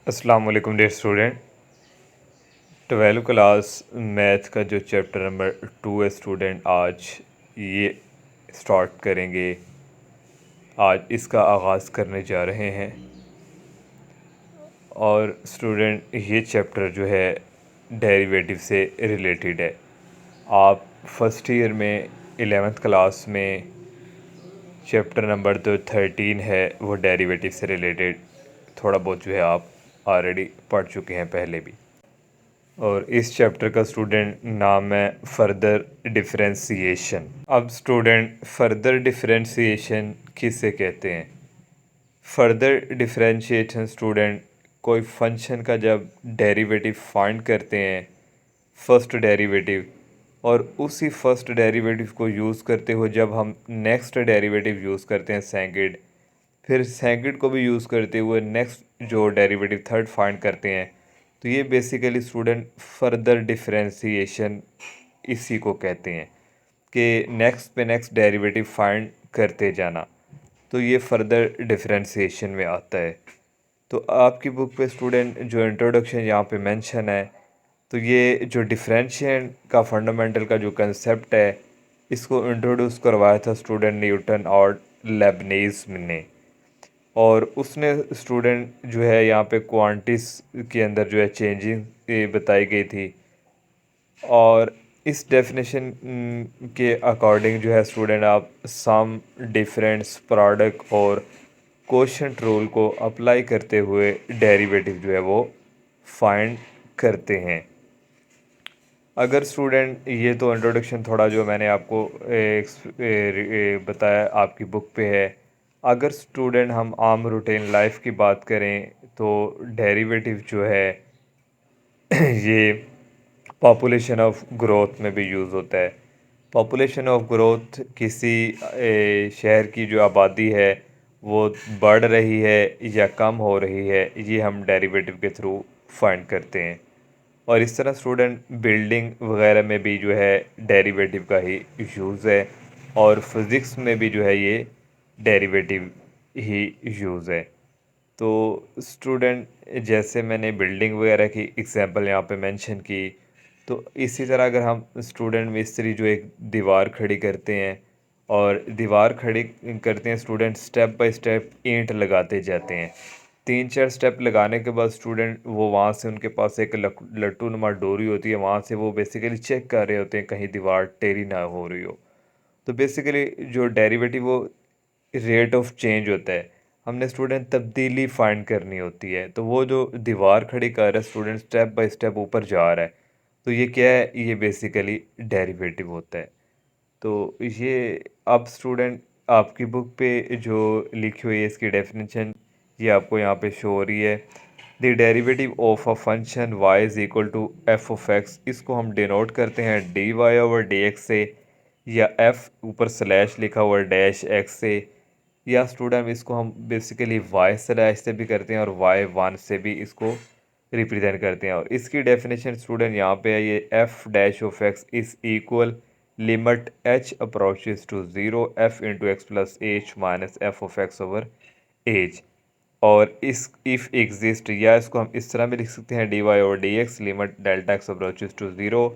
अस्सलाम वालेकुम dear student. 12th class math का जो चैप्टर नंबर 2 है स्टूडेंट, आज ये स्टार्ट करेंगे। आज इसका आगाज़ करने जा रहे हैं और स्टूडेंट ये चैप्टर जो है डेरिवेटिव से रिलेटेड है। आप फर्स्ट ईयर में 11th क्लास में चैप्टर नंबर जो 13 है वो डेरिवेटिव से रिलेटेड थोड़ा बहुत जो है आप ऑलरेडी पढ़ चुके हैं पहले भी। और इस चैप्टर का स्टूडेंट नाम है फर्दर डिफरेंशिएशन। अब स्टूडेंट फर्दर डिफरेंशिएशन किसे कहते हैं? फर्दर डिफरेंशिएशन स्टूडेंट कोई फंक्शन का जब डेरिवेटिव फाइंड करते हैं, फर्स्ट डेरिवेटिव, और उसी फर्स्ट डेरिवेटिव को यूज़ करते हुए जब हम नेक्स्ट डेरिवेटिव यूज़ करते हैं सेकंड, फिर सेकंड को भी यूज़ करते हुए नेक्स्ट जो डेरिवेटिव थर्ड फाइंड करते हैं, तो ये बेसिकली स्टूडेंट फर्दर डिफरेंशिएशन इसी को कहते हैं कि नेक्स्ट पे नेक्स्ट डेरिवेटिव फाइंड करते जाना। तो ये फर्दर डिफरेंशिएशन में आता है। तो आपकी बुक पे स्टूडेंट जो इंट्रोडक्शन यहाँ पे मेंशन है, तो ये जो डिफरेंशिएशन का फंडामेंटल का जो कंसेप्ट है, इसको इंट्रोड्यूस करवाया था स्टूडेंट न्यूटन और लेबनीज़ ने। और उसने स्टूडेंट जो है यहाँ पे क्वांटिस के अंदर जो है चेंजिंग बताई गई थी। और इस डेफिनेशन के अकॉर्डिंग जो है स्टूडेंट आप सम, डिफरेंस, प्रोडक्ट और कोशेंट रूल को अप्लाई करते हुए डेरिवेटिव जो है वो फाइंड करते हैं। अगर स्टूडेंट ये तो इंट्रोडक्शन थोड़ा जो मैंने आपको बताया आपकी बुक पे है। अगर स्टूडेंट हम आम रूटीन लाइफ की बात करें तो डेरिवेटिव जो है ये पॉपुलेशन ऑफ ग्रोथ में भी यूज़ होता है। पॉपुलेशन ऑफ ग्रोथ किसी शहर की जो आबादी है वो बढ़ रही है या कम हो रही है, ये हम डेरिवेटिव के थ्रू फाइंड करते हैं। और इस तरह स्टूडेंट बिल्डिंग वगैरह में भी जो है डेरिवेटिव का ही यूज़ है, और फिज़िक्स में भी जो है ये डेरिवेटिव ही यूज़ है। तो स्टूडेंट जैसे मैंने बिल्डिंग वगैरह की एग्जांपल यहाँ पे मेंशन की, तो इसी तरह अगर हम स्टूडेंट मिस्त्री जो एक दीवार खड़ी करते हैं, और दीवार खड़ी करते हैं स्टूडेंट, स्टेप बाय स्टेप ईंट लगाते जाते हैं। 3-4 स्टेप लगाने के बाद स्टूडेंट वो वहाँ से उनके पास एक लट्टू नुमा डोरी होती है, वहाँ से वो बेसिकली चेक कर रहे होते हैं कहीं दीवार टेढ़ी ना हो रही हो। तो बेसिकली जो डेरिवेटिव वो रेट ऑफ चेंज होता है, हमने स्टूडेंट तब्दीली फाइंड करनी होती है। तो वो जो दीवार खड़ी कर रहा है स्टूडेंट, स्टेप बाय स्टेप ऊपर जा रहा है, तो ये क्या है? ये बेसिकली डेरिवेटिव होता है। तो ये अब स्टूडेंट आपकी बुक पे जो लिखी हुई है इसकी डेफिनेशन ये आपको यहाँ पे शो हो रही है। The derivative of a function y is equal to F of X, इसको हम डिनोट करते हैं dy ओवर dx से, या f ऊपर स्लैश लिखा हुआ डैश x से, या स्टूडेंट इसको हम बेसिकली y स्लैश से भी करते हैं और y1 से भी इसको रिप्रेजेंट करते हैं। और इसकी डेफिनेशन स्टूडेंट यहाँ पे है, ये f dash of x is equal limit h approaches to 0 f into X plus H minus F of X over H. और इस इफ़ एग्जिस्ट, या इसको हम इस तरह भी लिख सकते हैं dy over dx limit delta x approaches to 0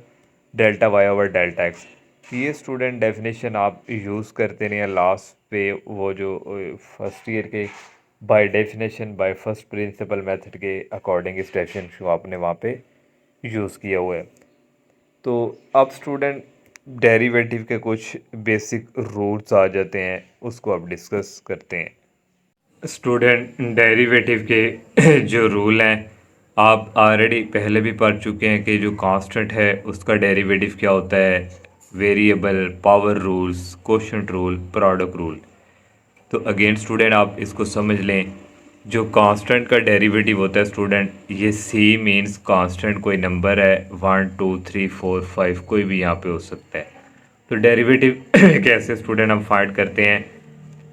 delta y over delta x. ये स्टूडेंट डेफिनेशन आप यूज़ करते नहीं हैं लास्ट पे, वो जो फर्स्ट ईयर के by definition by first principle method के अकॉर्डिंग इस डेफिनेशन को आपने वहाँ पे यूज़ किया हुआ है। तो अब स्टूडेंट डेरिवेटिव के कुछ बेसिक रूल्स आ जाते हैं, उसको अब डिस्कस करते हैं। स्टूडेंट डेरिवेटिव के जो रूल हैं आप ऑलरेडी पहले भी पढ़ चुके हैं कि जो कांस्टेंट है उसका डेरिवेटिव क्या होता है, variable, power rules, quotient rule, product rule. तो अगेन स्टूडेंट आप इसको समझ लें, जो कांस्टेंट का डेरिवेटिव होता है स्टूडेंट, ये सी मीन्स कांस्टेंट कोई नंबर है, 1 2 3 4 5 कोई भी यहाँ पे हो सकता है। तो डेरिवेटिव कैसे स्टूडेंट हम फाइंड करते हैं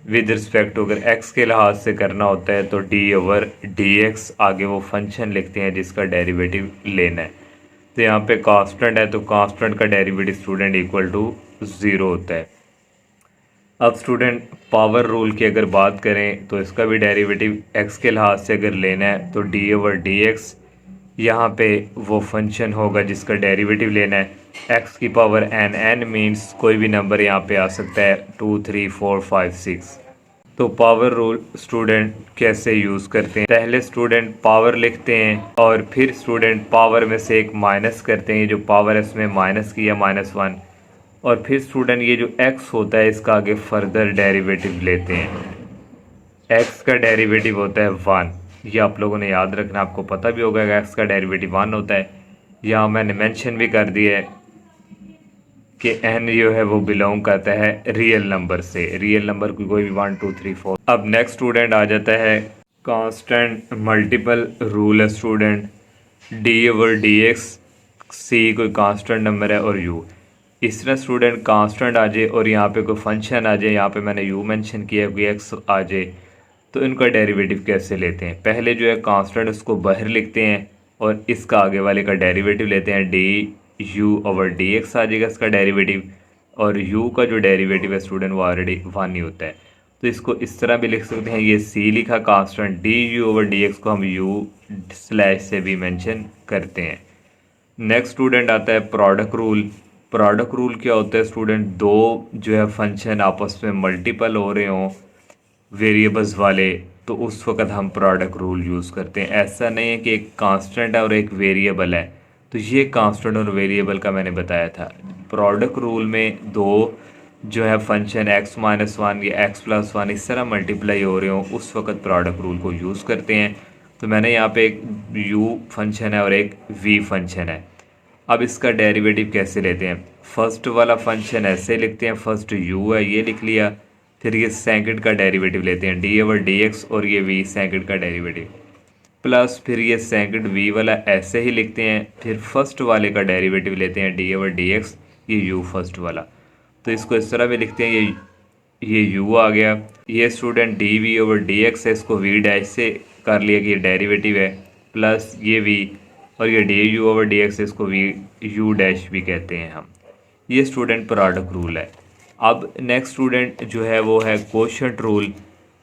विद रिस्पेक्ट टू, अगर एक्स के लिहाज से करना होता है तो डी ओवर डी एक्स, आगे वो फंक्शन लिखते हैं जिसका डेरिवेटिव लेना है। तो यहाँ पे कांस्टेंट है तो कांस्टेंट का डेरिवेटिव स्टूडेंट इक्वल टू 0 होता है। अब स्टूडेंट पावर रूल की अगर बात करें तो इसका भी डेरिवेटिव एक्स के लिहाज से अगर लेना है तो डी ओवर डी एक्स, यहाँ पे वो फंक्शन होगा जिसका डेरिवेटिव लेना है एक्स की पावर एन, एन मीन्स कोई भी नंबर यहाँ पे आ सकता है 2, 3, 4, 5, 6। तो पावर रूल स्टूडेंट कैसे यूज़ करते हैं, पहले स्टूडेंट पावर लिखते हैं और फिर स्टूडेंट पावर में से एक माइनस करते हैं, जो पावर है उसमें माइनस किया -1, और फिर स्टूडेंट ये जो x होता है इसका आगे फर्दर डेरिवेटिव लेते हैं। x का डेरिवेटिव होता है 1, ये आप लोगों ने याद रखना, आपको पता भी होगा कि x का डेरिवेटिव 1 होता है। यहाँ मैंने मेंशन भी कर दिया है कि n जो है वो बिलोंग करता है रियल नंबर से, रियल नंबर की कोई भी 1, 2, 3, 4। अब नेक्स्ट स्टूडेंट आ जाता है कांस्टेंट मल्टीपल रूल है student, d over d x, c कोई कांस्टेंट नंबर है और u, इस तरह स्टूडेंट कांस्टेंट आ जाए और यहाँ पे कोई फंक्शन आ जाए, यहाँ पे मैंने u मेंशन किया, कोई x आ जाए, तो इनका डेरिवेटिव कैसे लेते हैं। पहले जो है कांस्टेंट उसको बाहर लिखते हैं और इसका आगे वाले का डेरिवेटिव लेते हैं, d u over d x आ जाएगा इसका डेरिवेटिव, और u का जो डेरिवेटिव है स्टूडेंट वो ऑलरेडी 1 ही होता है। तो इसको इस तरह भी लिख सकते हैं, ये c लिखा constant, D u over d x को हम u स्लैश से भी मेंशन करते हैं। नेक्स्ट स्टूडेंट आता है प्रोडक्ट रूल। प्रोडक्ट रूल क्या होता है स्टूडेंट, दो जो है फंक्शन आपस में मल्टीपल हो रहे हों वेरिएबल्स वाले, तो उस वक्त हम प्रोडक्ट रूल यूज़ करते हैं। ऐसा नहीं है कि एक कांस्टेंट है और एक वेरिएबल है, तो ये कांस्टेंट और वेरिएबल का मैंने बताया था। प्रोडक्ट रूल में दो जो है फंक्शन x-1 या x+1 इस तरह मल्टीप्लाई हो रहे हों, उस वक्त प्रोडक्ट रूल को यूज़ करते हैं। तो मैंने यहाँ पे एक u फंक्शन है और एक v फंक्शन है। अब इसका डेरिवेटिव कैसे लेते हैं, फर्स्ट वाला फंक्शन ऐसे लिखते हैं, फर्स्ट u है ये लिख लिया, फिर ये सेकंड का डेरिवेटिव लेते हैं d ओवर डी एक्स, और ये v सेकंड का डेरिवेटिव, प्लस फिर ये सेकंड v वाला ऐसे ही लिखते हैं, फिर फर्स्ट वाले का डेरिवेटिव लेते हैं d ओवर डी एक्स, ये u फर्स्ट वाला, तो इसको इस तरह भी लिखते हैं, ये u आ गया, ये student d v over d x है, इसको v डैश से कर लिया कि ये डेरिवेटिव है, प्लस ये v, और ये D u over d x, इसको वी यू डैश भी कहते हैं हम। ये स्टूडेंट प्रोडक्ट रूल है। अब नेक्स्ट स्टूडेंट जो है वो है कोशेंट रूल।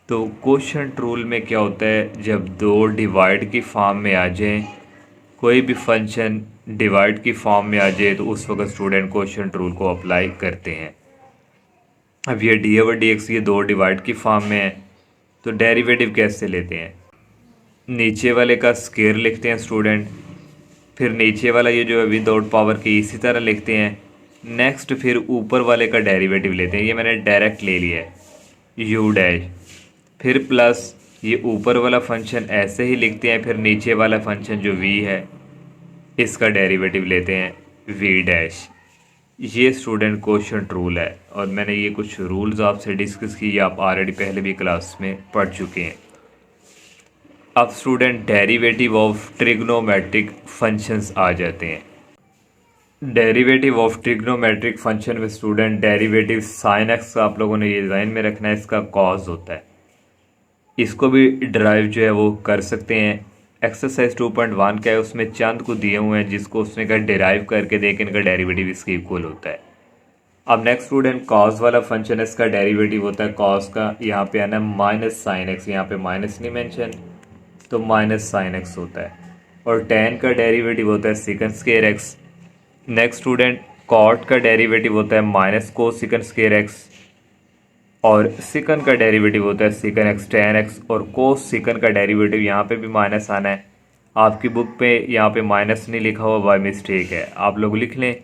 तो कोशेंट रूल में क्या होता है, जब दो डिवाइड की फॉर्म में आ जाएं, कोई भी फंक्शन डिवाइड की फॉर्म में आ जाए, तो उस वक्त स्टूडेंट कोशेंट रूल को अप्लाई करते हैं। अब ये डी ओवर डी एक्स ये दो डिवाइड की फॉर्म में है, तो डेरिवेटिव कैसे लेते हैं, नीचे वाले का स्केयर लिखते हैं स्टूडेंट, फिर नीचे वाला ये जो है विदाउट पावर की इसी तरह लिखते हैं। नेक्स्ट फिर ऊपर वाले का डेरिवेटिव लेते हैं, ये मैंने डायरेक्ट ले लिया है यू डैश, फिर प्लस ये ऊपर वाला फंक्शन ऐसे ही लिखते हैं, फिर नीचे वाला फंक्शन जो v है इसका डेरिवेटिव लेते हैं v डैश। ये स्टूडेंट कोशेंट रूल है, और मैंने ये कुछ रूल्स आपसे डिस्कस किए, आप ऑलरेडी पहले भी क्लास में पढ़ चुके हैं। अब student derivative of trigonometric functions आ जाते हैं। डेरिवेटिव ऑफ ट्रिग्नोमेट्रिक फंक्शन में स्टूडेंट डेरिवेटिव साइन एक्स का आप लोगों ने ये ध्यान में रखना है, इसका कॉज होता है, इसको भी ड्राइव जो है वो कर सकते हैं। एक्सरसाइज 2.1 क्या है, उसमें चंद को दिए हुए हैं जिसको उसने का डिराइव करके देख इनका डेरिवेटिव इसके इक्वल होता है। अब नेक्स्ट स्टूडेंट कॉस वाला फंक्शन है, इसका डेरिवेटिव होता है कॉस का, यहाँ पे आना माइनस साइन एक्स, यहाँ पे माइनस नहीं मेंशन, तो माइनस साइन एक्स होता है, और टेन का डेरिवेटिव होता है secant square x. Next student cot का डेरिवेटिव होता है माइनस को सिकन स्केयर एक्स, और सिकन का डेरिवेटिव होता है सिकन एक्स टेन एक्स, और कोस सिकन का डेरिवेटिव यहाँ पे भी माइनस आना है, आपकी बुक पे यहाँ पे माइनस नहीं लिखा हुआ बाय मिस्टेक है, आप लोग लिख लें।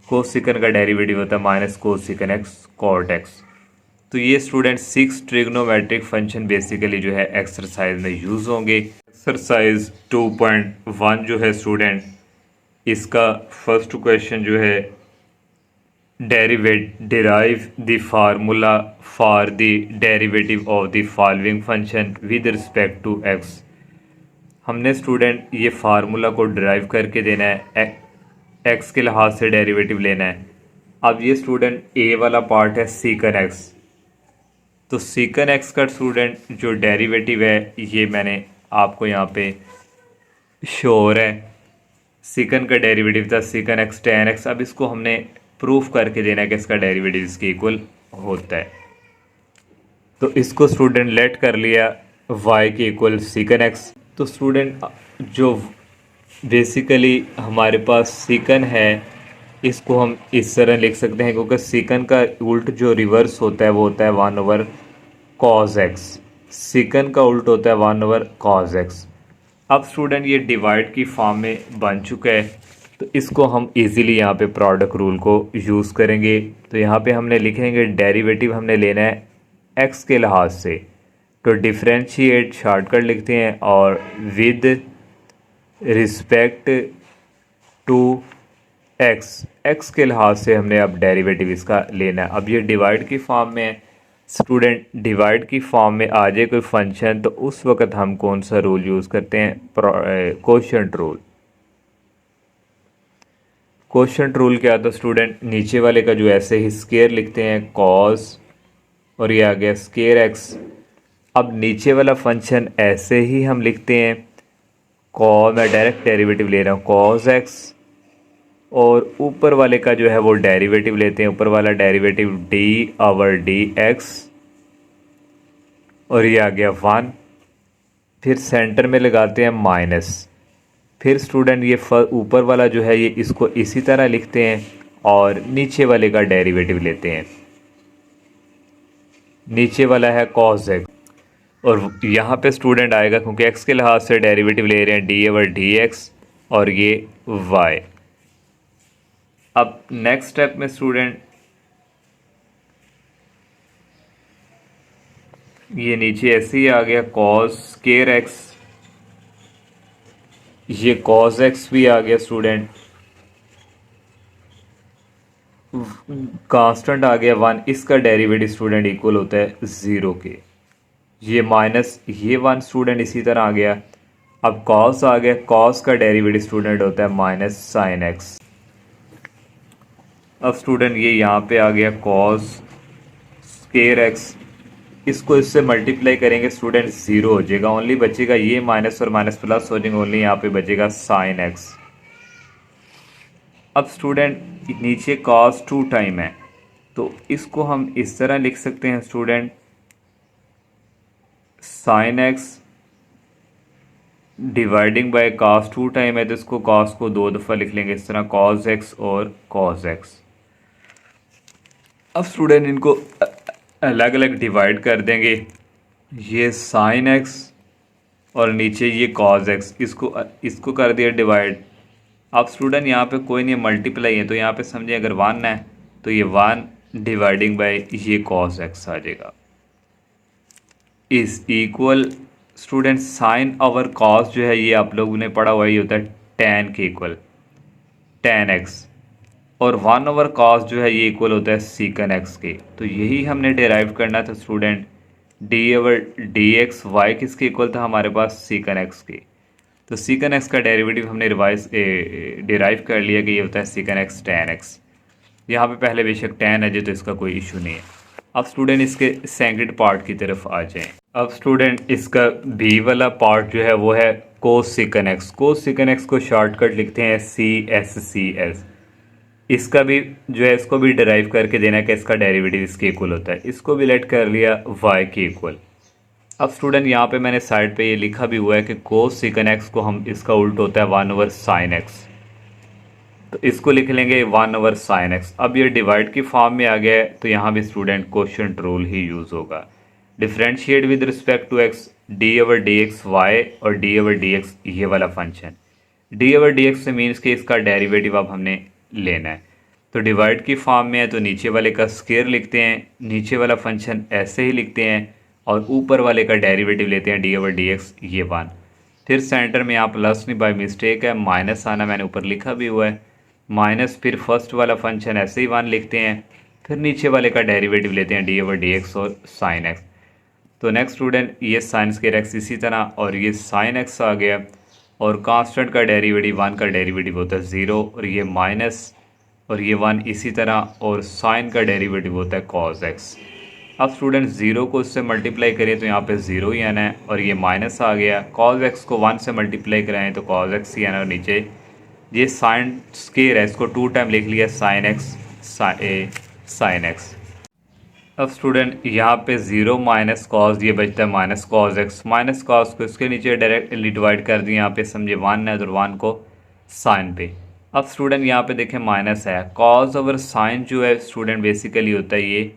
कोस सिकन का डेरिवेटिव होता है minus cos सिकन x cot x. तो ये स्टूडेंट 6 ट्रिग्नोमेट्रिक फंक्शन बेसिकली जो है एक्सरसाइज में यूज़ होंगे। एक्सरसाइज 2.1 जो है स्टूडेंट, इसका फर्स्ट क्वेश्चन जो है derive the formula for the derivative of the following function with respect to x. हमने स्टूडेंट ये फार्मूला को डिराइव करके देना है, एक्स के लिहाज से डेरिवेटिव लेना है। अब ये स्टूडेंट ए वाला पार्ट है सीकन एक्स, तो सीकन एक्स का स्टूडेंट जो डेरिवेटिव है ये मैंने आपको यहाँ पे शो हो रहा है, सीकन का डेरिवेटिव था सीकन एक्स टेन एक्स। अब इसको हमने प्रूफ करके देना है कि इसका डेरिवेटिव इसके इक्वल होता है। तो इसको स्टूडेंट लेट कर लिया y के इक्वल सीकन x। तो स्टूडेंट जो बेसिकली हमारे पास सीकन है इसको हम इस तरह लिख सकते हैं, क्योंकि सीकन का उल्ट जो रिवर्स होता है वो होता है 1 ओवर कॉज एक्स। सीकन का उल्ट होता है 1 ओवर कॉज एक्स। अब स्टूडेंट ये डिवाइड की फॉर्म में बन चुका है, तो इसको हम इजीली यहाँ पे प्रोडक्ट रूल को यूज़ करेंगे। तो यहाँ पे हमने लिखेंगे डेरिवेटिव हमने लेना है एक्स के लिहाज से, तो डिफ्रेंशिएट शॉर्टकट लिखते हैं और विद रिस्पेक्ट टू एक्स के लिहाज से हमने अब डेरिवेटिव इसका लेना है। अब ये डिवाइड की फॉर्म में स्टूडेंट डिवाइड की फॉर्म में आ जाए कोई फंक्शन, तो उस वक्त हम कौन सा रूल यूज़ करते हैं, कोशेंट रूल। कोशेंट रूल क्या था स्टूडेंट, नीचे वाले का जो ऐसे ही स्केयर लिखते हैं कॉस और ये आ गया स्केयर एक्स। अब नीचे वाला फंक्शन ऐसे ही हम लिखते हैं कॉस, मैं डायरेक्ट डेरिवेटिव ले रहा हूँ कॉस एक्स, और ऊपर वाले का जो है वो डेरिवेटिव लेते हैं, ऊपर वाला derivative D over d x और ये आ गया 1। फिर सेंटर में लगाते हैं माइनस। फिर स्टूडेंट ये ऊपर वाला जो है ये इसको इसी तरह लिखते हैं और नीचे वाले का डेरिवेटिव लेते हैं, नीचे वाला है कॉस एक्स और यहाँ पे स्टूडेंट आएगा क्योंकि एक्स के लिहाज से डेरिवेटिव ले रहे हैं डी ओवर डी एक्स और ये वाई। अब नेक्स्ट स्टेप में स्टूडेंट ये नीचे ऐसे ही आ गया कॉस स्केयर एक्स, ये कॉस एक्स भी आ गया स्टूडेंट, कांस्टेंट आ गया 1, इसका डेरिवेटिव स्टूडेंट इक्वल होता है 0 के, ये माइनस ये 1 स्टूडेंट इसी तरह आ गया। अब कॉस आ गया, कॉस का डेरिवेटिव स्टूडेंट होता है माइनस साइन एक्स। अब स्टूडेंट ये यहाँ पे आ गया कॉस स्केयर एक्स, इसको इससे मल्टीप्लाई करेंगे स्टूडेंट 0 हो जाएगा, ओनली बचेगा ये माइनस और माइनस प्लस हो जाएंगे, ओनली यहाँ पे बचेगा साइन एक्स। अब स्टूडेंट नीचे कॉस 2 टाइम है, तो इसको हम इस तरह लिख सकते हैं student sine x dividing by cos 2 time है, तो इसको कॉस को 2 दफ़ा लिख लेंगे इस तरह कॉस एक्स और कॉस एक्स। अब स्टूडेंट इनको अलग अलग डिवाइड कर देंगे, ये साइन एक्स और नीचे ये कॉस एक्स, इसको कर दिया डिवाइड। अब स्टूडेंट यहाँ पे कोई नहीं मल्टीप्लाई है, तो यहाँ पे समझें अगर 1 है तो ये 1 डिवाइडिंग बाय ये कॉस एक्स आ जाएगा is equal student sine over cos जो है ये आप लोगों ने पढ़ा हुआ ये होता है टेन के इक्वल टेन एक्स, और 1 ओवर कॉस जो है ये इक्वल होता है सीकन एक्स के। तो यही हमने डिराइव करना था student, d over d x y किसके इक्वल था हमारे पास सीकन एक्स के। तो सीकन एक्स का डेरिवेटिव हमने डिराइव कर लिया कि ये होता है सीकन एक्स टेन एक्स। यहाँ पे पहले बेशक टेन है जो, तो इसका कोई इशू नहीं है। अब स्टूडेंट इसके सेकेंड पार्ट की तरफ आ जाएं। अब स्टूडेंट इसका बी वाला पार्ट जो है वो है कोस सीकन एक्स। कोस सीकन एक्स को शॉर्टकट लिखते हैं CSCS। इसका भी जो है इसको भी डिराइव करके देना है कि इसका डेरिवेटिव इसके इक्वल होता है, इसको भी लेट कर लिया y के इक्वल। अब स्टूडेंट यहाँ पे मैंने साइड पे ये लिखा भी हुआ है कि कोस सीकन एक्स को हम इसका उल्ट होता है 1 ओवर साइन एक्स, तो इसको लिख लेंगे 1 ओवर साइन एक्स। अब ये डिवाइड की फॉर्म में आ गया है, तो यहाँ भी स्टूडेंट कोशेंट रूल ही यूज़ होगा। Differentiate with respect to x d over d x y और डी ओवर डी एक्स ये वाला function, d over d x से मीन्स कि इसका डेरिवेटिव अब हमने लेना है। तो डिवाइड की फॉर्म में है तो नीचे वाले का स्केयर लिखते हैं, नीचे वाला फंक्शन ऐसे ही लिखते हैं और ऊपर वाले का डेरिवेटिव लेते हैं डी ओवर डी एक्स ये 1। फिर सेंटर में यहाँ प्लस नहीं बाय मिस्टेक है, माइनस आना मैंने ऊपर लिखा भी हुआ है माइनस। फिर फर्स्ट वाला फंक्शन ऐसे ही 1 लिखते हैं, फिर नीचे वाले का डेरिवेटिव लेते हैं डी ओवर डी एक्स और साइन एक्स। तो नेक्स्ट स्टूडेंट ये साइन स्केयर एक्स इसी तरह और ये साइन एक्स आ गया, और कांस्टेंट का डेरिवेटिव 1 का डेरिवेटिव होता है 0 और ये माइनस और ये 1 इसी तरह, और साइन का डेरिवेटिव होता है कॉस एक्स। अब स्टूडेंट 0 को इससे मल्टीप्लाई करें तो यहाँ पे 0 ही आना है, और ये माइनस आ गया। कॉस एक्स को 1 से मल्टीप्लाई कराएं तो कॉस एक्स ही आना, और नीचे ये साइन स्केयर है इसको 2 टाइम लिख लिया साइन एक्स साइन एक्स। अब स्टूडेंट यहाँ पे 0 माइनस कॉज, ये बचता है minus cos x. Minus cos को इसके नीचे डायरेक्टली डिवाइड कर दिया, यहाँ पे समझे 1 है तो 1 को साइन पे। अब स्टूडेंट यहाँ पे देखें माइनस है, कॉज ओवर साइन जो है स्टूडेंट बेसिकली होता है ये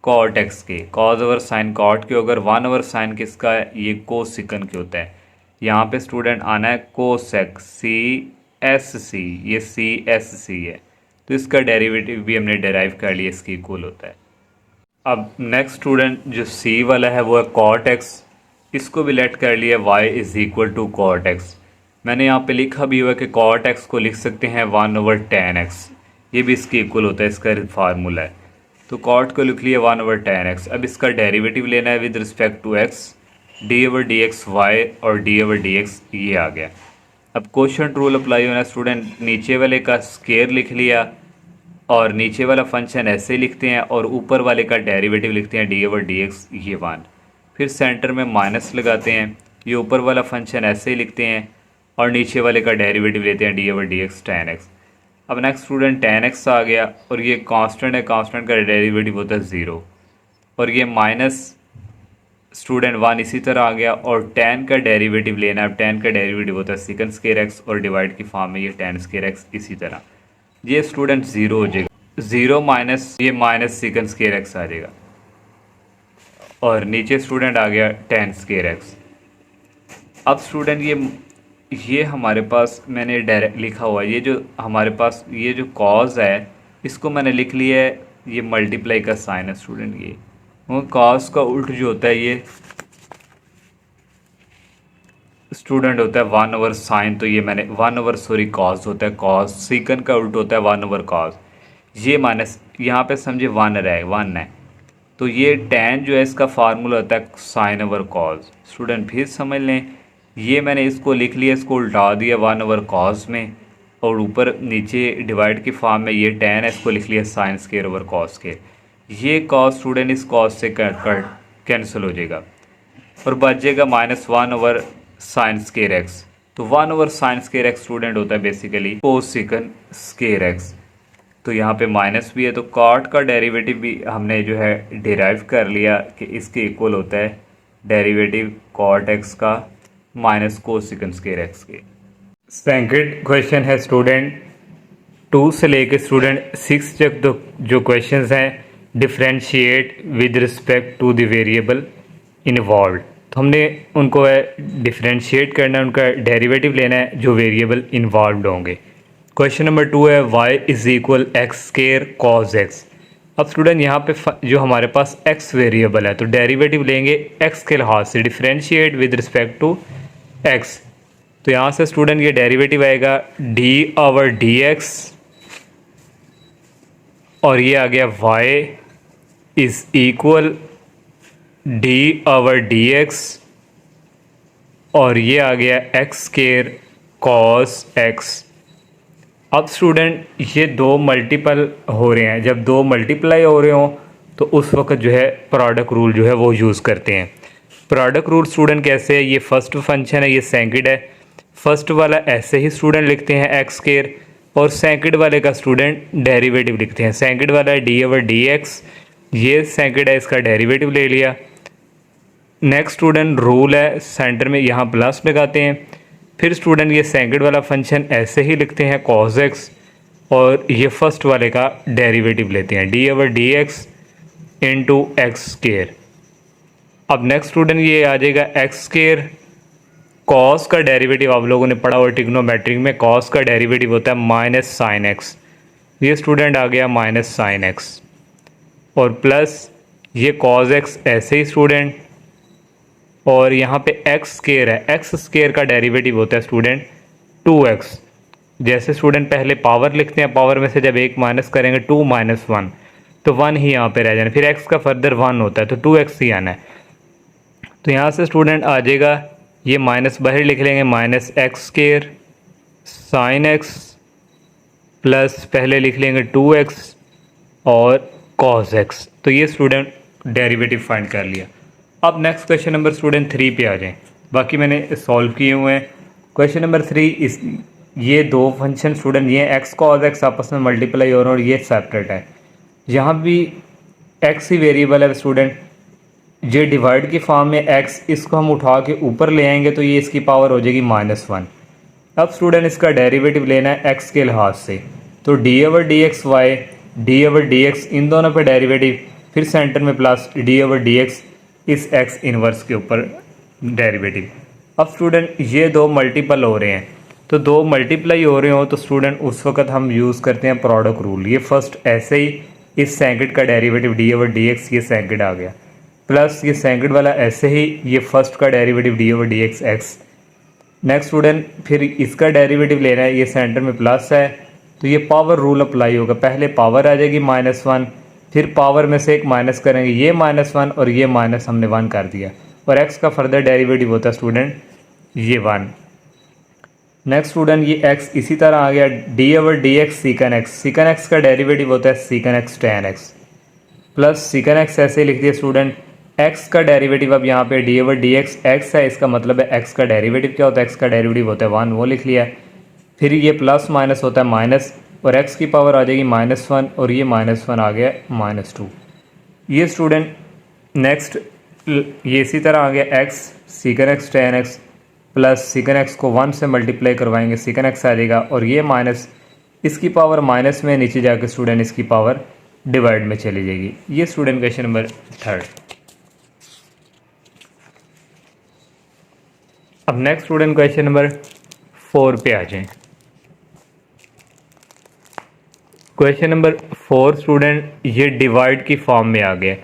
कॉट एक्स के, कॉज ओवर साइन कॉट के, अगर 1 ओवर साइन किसका है ये कोसिकन के होता है। यहाँ पे स्टूडेंट आना है कोसेक, सी एस सी, ये सी एस सी है, तो इसका डेरिवेटिव भी हमने डेराइव कर लिया, इसके इक्वल होता है। अब नेक्स्ट स्टूडेंट जो सी वाला है वो है कॉट एक्स, इसको भी लेट कर लिया y is equal to cot x. मैंने यहाँ पे लिखा भी हुआ है कि कॉट एक्स को लिख सकते हैं 1 ओवर टेन एक्स, ये भी इसके इक्वल होता है, इसका फार्मूला है। तो कॉट को लिख लिया 1 ओवर टेन एक्स। अब इसका डेरिवेटिव लेना है with respect to x, d over d x y और डी ओवर डी एक्स ये आ गया। अब क्वेश्चन रूल अप्लाई होना है स्टूडेंट, नीचे वाले का स्केयर लिख लिया और नीचे वाला फंक्शन ऐसे ही लिखते हैं और ऊपर वाले का डेरिवेटिव लिखते हैं डी ओवर डी एक्स ये 1, फिर सेंटर में माइनस लगाते हैं, ये ऊपर वाला फंक्शन ऐसे ही लिखते हैं और नीचे वाले का डेरिवेटिव लेते हैं D over d x ten x. अब नेक्स्ट स्टूडेंट टेन एक्स आ गया और ये कांस्टेंट है, कांस्टेंट का डेरिवेटिव होता है 0 और ये माइनस स्टूडेंट 1 इसी तरह आ गया और टेन का डेरिवेटिव लेना है। अब टेन का डेरिवेटिव होता है सेकंड स्क्वायर एक्स और डिवाइड की फॉर्म में ये टेन स्क्वायर एक्स इसी तरह, ये स्टूडेंट 0 हो जाएगा, 0 माइनस ये माइनस सेकंड स्क्वायर एक्स आ जाएगा और नीचे स्टूडेंट आ गया टेन स्क्वायर एक्स। अब स्टूडेंट ये हमारे पास मैंने डायरेक्ट लिखा हुआ है, ये जो हमारे पास ये जो कॉज है इसको मैंने लिख लिया है, ये मल्टीप्लाई का साइन है स्टूडेंट, ये वो कॉज का उल्ट जो होता है ये स्टूडेंट होता है 1 ओवर साइन, तो ये मैंने 1 ओवर सॉरी कॉज होता है, कॉज सीकन का उल्ट होता है 1 ओवर कॉज, ये माइनस यहाँ पे समझे 1 रहे 1 है, तो ये टेन जो है इसका फार्मूला होता है साइन ओवर कॉज। स्टूडेंट फिर समझ लें, ये मैंने इसको लिख लिया, इसको उल्टा दिया 1 ओवर कॉज में और ऊपर नीचे डिवाइड की फॉर्म में ये टेन है, इसको लिख लिया साइन स्केयर ओवर कॉस के। ये कॉज स्टूडेंट इस कॉज से कैंसिल हो जाएगा और बच जाएगा minus 1 over sine square x. तो 1 over sine square x student होता है बेसिकली कोसिकन स्केयर एक्स, तो यहाँ पे माइनस भी है, तो कॉट का डेरिवेटिव भी हमने जो है डिराइव कर लिया कि इसके इक्वल होता है डेरिवेटिव कॉट एक्स का माइनस कोसिकन स्केयर एक्स के। सेकंड क्वेश्चन है स्टूडेंट 2 से लेके स्टूडेंट 6 तक जो क्वेश्चंस हैं differentiate with respect to the variable involve, तो हमने उनको डिफरेंशिएट करना है, उनका डेरिवेटिव लेना है जो वेरिएबल इन्वॉल्व होंगे। क्वेश्चन नंबर 2 है y is equal x square cos x. अब स्टूडेंट यहाँ पे जो हमारे पास x वेरिएबल है तो डेरिवेटिव लेंगे x के लिहाज से, differentiate with respect to x, तो यहाँ से स्टूडेंट ये डेरिवेटिव आएगा d ओवर डी एक्स और ये आ गया y is equal d over d x और ये आ गया एक्स स्केयर कॉस एक्स। अब स्टूडेंट ये दो मल्टीपल हो रहे हैं, जब दो मल्टीप्लाई हो रहे हों तो उस वक्त जो है प्रोडक्ट रूल जो है वो यूज़ करते हैं। प्रोडक्ट रूल स्टूडेंट कैसे है, ये फर्स्ट फंक्शन है, ये सेकंड है, फर्स्ट वाला ऐसे ही स्टूडेंट लिखते हैं एक्स स्केयर और सेकंड वाले का स्टूडेंट डेरिवेटिव लिखते हैं। सेकंड वाला है डी ओवर डी एक्स, ये सेकंड है, इसका डेरिवेटिव ले लिया। नेक्स्ट स्टूडेंट रूल है सेंटर में यहाँ प्लस लगाते हैं, फिर स्टूडेंट ये सेकंड वाला फंक्शन ऐसे ही लिखते हैं कॉस एक्स और ये फर्स्ट वाले का डेरिवेटिव लेते हैं D over d x into x square. अब नेक्स्ट स्टूडेंट ये आ जाएगा एक्स स्केयर, कॉस का डेरिवेटिव आप लोगों ने पढ़ा हुआ ट्रिग्नोमेट्रिक में, कॉस का डेरिवेटिव होता है माइनस साइन एक्स, ये स्टूडेंट आ गया माइनस साइन एक्स और प्लस ये कॉस एक्स ऐसे ही स्टूडेंट और यहाँ पे एक्स स्केयर है, एक्स स्केयर का डेरिवेटिव होता है स्टूडेंट 2x। जैसे स्टूडेंट पहले पावर लिखते हैं, पावर में से जब एक माइनस करेंगे 2 माइनस 1 तो 1 ही यहाँ पे रह जाना, फिर x का फर्दर 1 होता है तो 2x ही आना है। तो यहाँ से स्टूडेंट आ जाएगा, ये माइनस बाहर लिख लेंगे, minus x square sine x plus पहले लिख लेंगे 2x और कॉस एक्स, तो ये स्टूडेंट डेरिवेटिव फाइंड कर लिया। अब नेक्स्ट क्वेश्चन नंबर स्टूडेंट 3 पे आ जाएं, बाकी मैंने सॉल्व किए हुए हैं। क्वेश्चन नंबर 3 ये दो फंक्शन स्टूडेंट, ये एक्स कॉस एक्स आपस में मल्टीप्लाई हो रहा है और ये सेपरेट है। यहाँ भी एक्स ही वेरिएबल है स्टूडेंट, ये डिवाइड की फॉर्म में एक्स, इसको हम उठा के ऊपर ले आएंगे तो ये इसकी पावर हो जाएगी -1। अब स्टूडेंट इसका डेरिवेटिव लेना है एक्स के लिहाज से, तो d over d x y, d over d x, इन दोनों पे डेरिवेटिव, फिर सेंटर में plus d over d x इस एक्स इनवर्स के ऊपर डेरिवेटिव। अब स्टूडेंट ये दो मल्टीपल हो रहे हैं, तो दो मल्टीप्लाई हो रहे हो तो स्टूडेंट उस वक्त हम यूज़ करते हैं प्रोडक्ट रूल। ये फर्स्ट ऐसे ही इस सेकंड का derivative D over d x, ये सेकंड आ गया, प्लस ये सेकंड वाला ऐसे ही ये फर्स्ट का derivative D over d x x. Next student फिर इसका डेरिवेटिव लेना है, ये सेंटर में प्लस है तो ये पावर रूल अप्लाई होगा, पहले पावर आ जाएगी -1, फिर पावर में से एक माइनस करेंगे, ये -1 और ये माइनस हमने 1 कर दिया, और x का फर्दर डेरिवेटिव होता है स्टूडेंट ये 1। नेक्स्ट स्टूडेंट ये x इसी तरह आ गया d over d x secant x, secant x का डेरिवेटिव होता है secant x tan x, plus secant x ऐसे लिख दिया स्टूडेंट। x का डेरिवेटिव अब यहाँ पे D over d x x है, इसका मतलब है x का डेरिवेटिव क्या होता है, x का डेरिवेटिव होता है 1, वो लिख लिया। फिर ये प्लस माइनस होता है माइनस, और x की पावर आ जाएगी -1 और ये -1 आ गया -2। ये स्टूडेंट नेक्स्ट ये इसी तरह आ गया x secant x tan x, plus secant x को 1 से मल्टीप्लाई करवाएंगे, सीकन एक्स आ जाएगा, और ये माइनस इसकी पावर माइनस में नीचे जाके स्टूडेंट इसकी पावर डिवाइड में चली जाएगी। ये स्टूडेंट क्वेश्चन नंबर 3। अब नेक्स्ट स्टूडेंट क्वेश्चन नंबर 4 पे आ जाएं। क्वेश्चन नंबर 4 स्टूडेंट ये डिवाइड की फॉर्म में आ गया,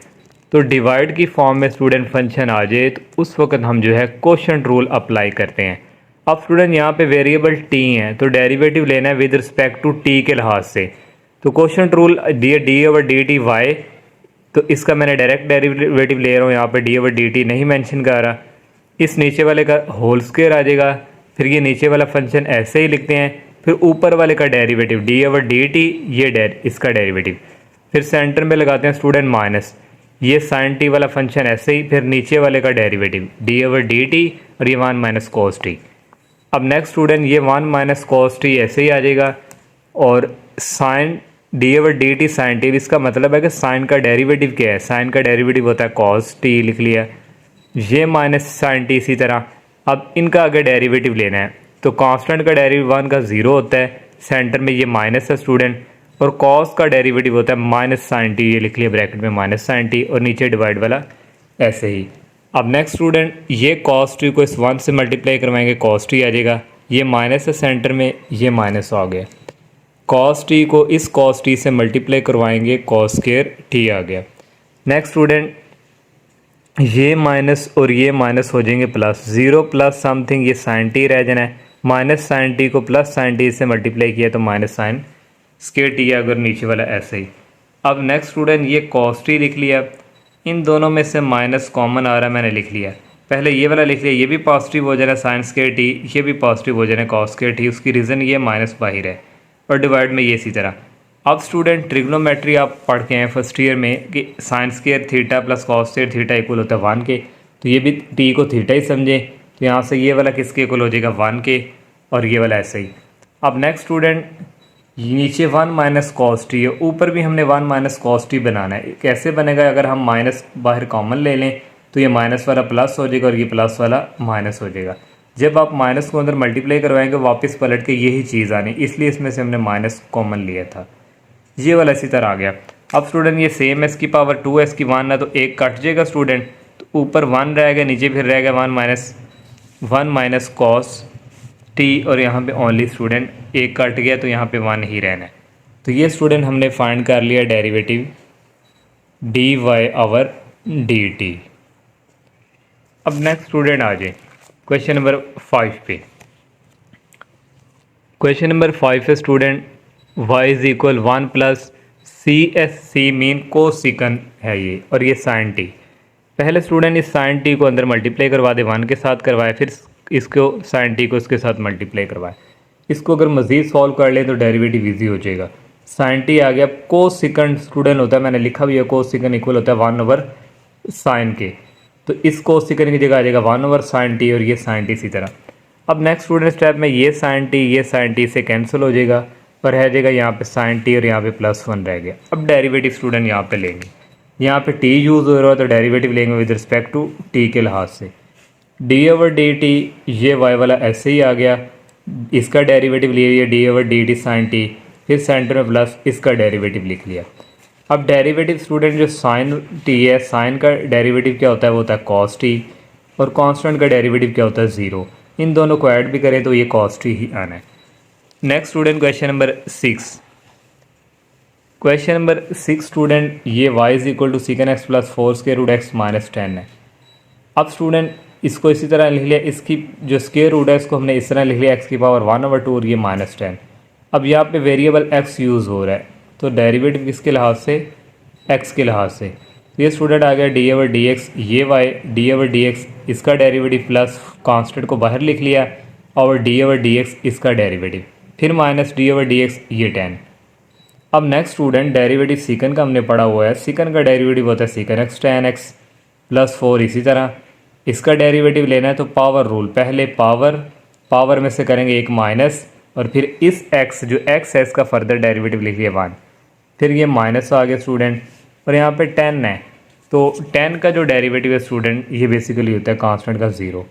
तो डिवाइड की फॉर्म में स्टूडेंट फंक्शन आ जाए तो उस वक्त हम जो है क्वोशंट रूल अप्लाई करते हैं। अब स्टूडेंट यहाँ पे वेरिएबल t है तो डेरिवेटिव लेना है विद रिस्पेक्ट टू t के लिहाज से, तो क्वोशंट रूल दिए d over d t y, तो इसका मैंने डायरेक्ट डेरिवेटिव ले रहा हूँ, यहाँ पे डी ओवर डी टी नहीं मेंशन कर रहा। इस नीचे वाले का होल स्क्वायर आ जाएगा, फिर ये नीचे वाला फंक्शन ऐसे ही लिखते हैं, फिर ऊपर वाले का derivative D over d t, ये इसका डेरिवेटिव, फिर सेंटर में लगाते हैं स्टूडेंट माइनस, ये साइन टी वाला फंक्शन ऐसे ही, फिर नीचे वाले का derivative D over d T और ये 1 माइनस कॉस टी। अब नेक्स्ट स्टूडेंट ये 1 माइनस कॉस टी ऐसे ही आ जाएगा, और sine d over d t sine t, इसका मतलब है कि साइन का डेरिवेटिव क्या है, साइन का डेरिवेटिव होता है कॉस टी, लिख लिया, ये माइनस साइन टी इसी तरह। अब इनका अगर डेरिवेटिव लेना है तो कांस्टेंट का डेरिवेटिव 1 का 0 होता है, सेंटर में ये माइनस है स्टूडेंट, और कॉस का डेरिवेटिव होता है माइनस साइन टी, ये लिख लिया ब्रैकेट में माइनस साइन टी, और नीचे डिवाइड वाला ऐसे ही। अब नेक्स्ट स्टूडेंट ये कॉस टी को इस 1 से मल्टीप्लाई करवाएंगे, कॉस टी आ जाएगा, ये माइनस है सेंटर में, ये माइनस आ गया, कॉस टी को इस कॉस टी से मल्टीप्लाई करवाएंगे, कॉस स्क्वायर टी आ गया। नेक्स्ट स्टूडेंट ये माइनस और ये माइनस हो जाएंगे प्लस, 0 प्लस समथिंग, ये साइन टी रह जाना है, माइनस साइन टी को प्लस साइन टी से मल्टीप्लाई किया तो माइनस साइन स्क्वायर टी है, अगर नीचे वाला ऐसे ही। अब नेक्स्ट स्टूडेंट ये कॉस टी लिख लिया, इन दोनों में से माइनस कॉमन आ रहा है, मैंने लिख लिया, पहले ये वाला लिख लिया, ये भी पॉजिटिव हो जाना साइन स्क्वायर टी, ये भी पॉजिटिव हो जाना कॉस स्क्वायर टी, उसकी रीज़न ये माइनस बाहर है, और डिवाइड में ये इसी तरह। अब स्टूडेंट ट्रिग्नोमेट्री आप पढ़ के हैं फर्स्ट ईयर में कि sine square theta plus cos square theta equal होता है 1 के, तो ये भी टी को थीटा ही समझें, तो यहाँ से ये वाला किसके इक्वल हो जाएगा 1 के, और ये वाला ऐसे ही। अब नेक्स्ट स्टूडेंट नीचे 1 माइनस कॉस टी है, ऊपर भी हमने 1 माइनस कॉस टी बनाना है, कैसे बनेगा, अगर हम माइनस बाहर कॉमन ले लें तो ये माइनस वाला प्लस हो जाएगा और ये प्लस वाला माइनस हो जाएगा। जब आप माइनस को अंदर मल्टीप्लाई करवाएंगे वापस पलट के यही चीज़ आनी, इसलिए इसमें से हमने माइनस कॉमन लिया था, ये वाला इसी तरह आ गया। अब स्टूडेंट ये सेम एस की पावर 2s की 1 है तो एक कट जाएगा स्टूडेंट, तो ऊपर 1 रहेगा, नीचे फिर रहेगा 1 माइनस कॉस टी, और यहाँ पे ओनली स्टूडेंट एक कट गया तो यहाँ पे 1 ही रहना है। तो ये स्टूडेंट हमने फाइंड कर लिया derivative d y over d t. अब नेक्स्ट स्टूडेंट आ जाए क्वेश्चन नंबर 5 पे। क्वेश्चन नंबर 5 है student y is equal 1 plus c s c mean cosecant है ये, और ये साइन टी। पहले स्टूडेंट इस साइन टी को अंदर मल्टीप्लाई करवा दे, 1 के साथ करवाए, फिर इसको साइन टी को इसके साथ मल्टीप्लाई करवाए। इसको अगर मज़ीद सॉल्व कर ले तो डेरिवेटिव इजी हो जाएगा। साइन टी आ गया, कोसिकन स्टूडेंट होता है, मैंने लिखा भी है कोसिकन इक्वल होता है 1 ओवर साइन के, तो इस कोसिकन की जगह आ जाएगा 1 ओवर साइन टी, और ये साइन टी इसी तरह। अब नेक्स्ट स्टूडेंट स्टेप में ये साइन टी से कैंसिल हो जाएगा और रह जाएगा यहाँ पे साइन टी, और यहाँ पे +1 रह गया। अब डेरिवेटिव स्टूडेंट यहाँ पे लेंगे, यहाँ पे टी यूज़ हो रहा है तो डेरिवेटिव लेंगे विद रिस्पेक्ट टू टी के लिहाज से। डी ओवर डी टी ये वाई वाला ऐसे ही आ गया, इसका डेरिवेटिव ले लिया d over d t sine t, फिर सेंटर में प्लस इसका डेरिवेटिव लिख लिया। अब डेरिवेटिव स्टूडेंट जो साइन टी है, साइन का डेरिवेटिव क्या होता है, वो होता है कॉस टी, और कांस्टेंट का डेरिवेटिव क्या होता है, ज़ीरो। इन दोनों को ऐड भी करें तो ये कॉस टी ही आना है। Next student question number 6। Question number 6 student ये y is equal to secant x plus four square root x minus 10 है। अब स्टूडेंट इसको इसी तरह लिख लिया, इसकी जो स्केयर रूट है इसको हमने इस तरह लिख लिया एक्स की पावर 1/2 और ये -10। अब यहाँ पे वेरिएबल x यूज़ हो रहा है तो डेरिवेटिव किसके लिहाज से, x के लिहाज से। तो ये स्टूडेंट आ गया डी ओवर डी एक्स, ये y d over d x इसका डेरिवेटिव प्लस कांस्टेंट को बाहर लिख लिया और डी ओवर डी एक्स इसका डेरिवेटिव, फिर minus D over d x ये 10। अब नेक्स्ट स्टूडेंट डेरिवेटिव सीकन का हमने पढ़ा हुआ है, सीकन का डेरिवेटिव होता है secant x tan x plus 4। इसी तरह इसका डेरिवेटिव लेना है तो पावर रूल, पहले पावर में से करेंगे एक माइनस और फिर इस x जो x है इसका फर्दर डेरिवेटिव लिख लिया 1, फिर ये माइनस आ गया स्टूडेंट, और यहाँ पे 10 है तो 10 का जो डेरिवेटिव है स्टूडेंट ये बेसिकली होता है कांस्टेंट का 0।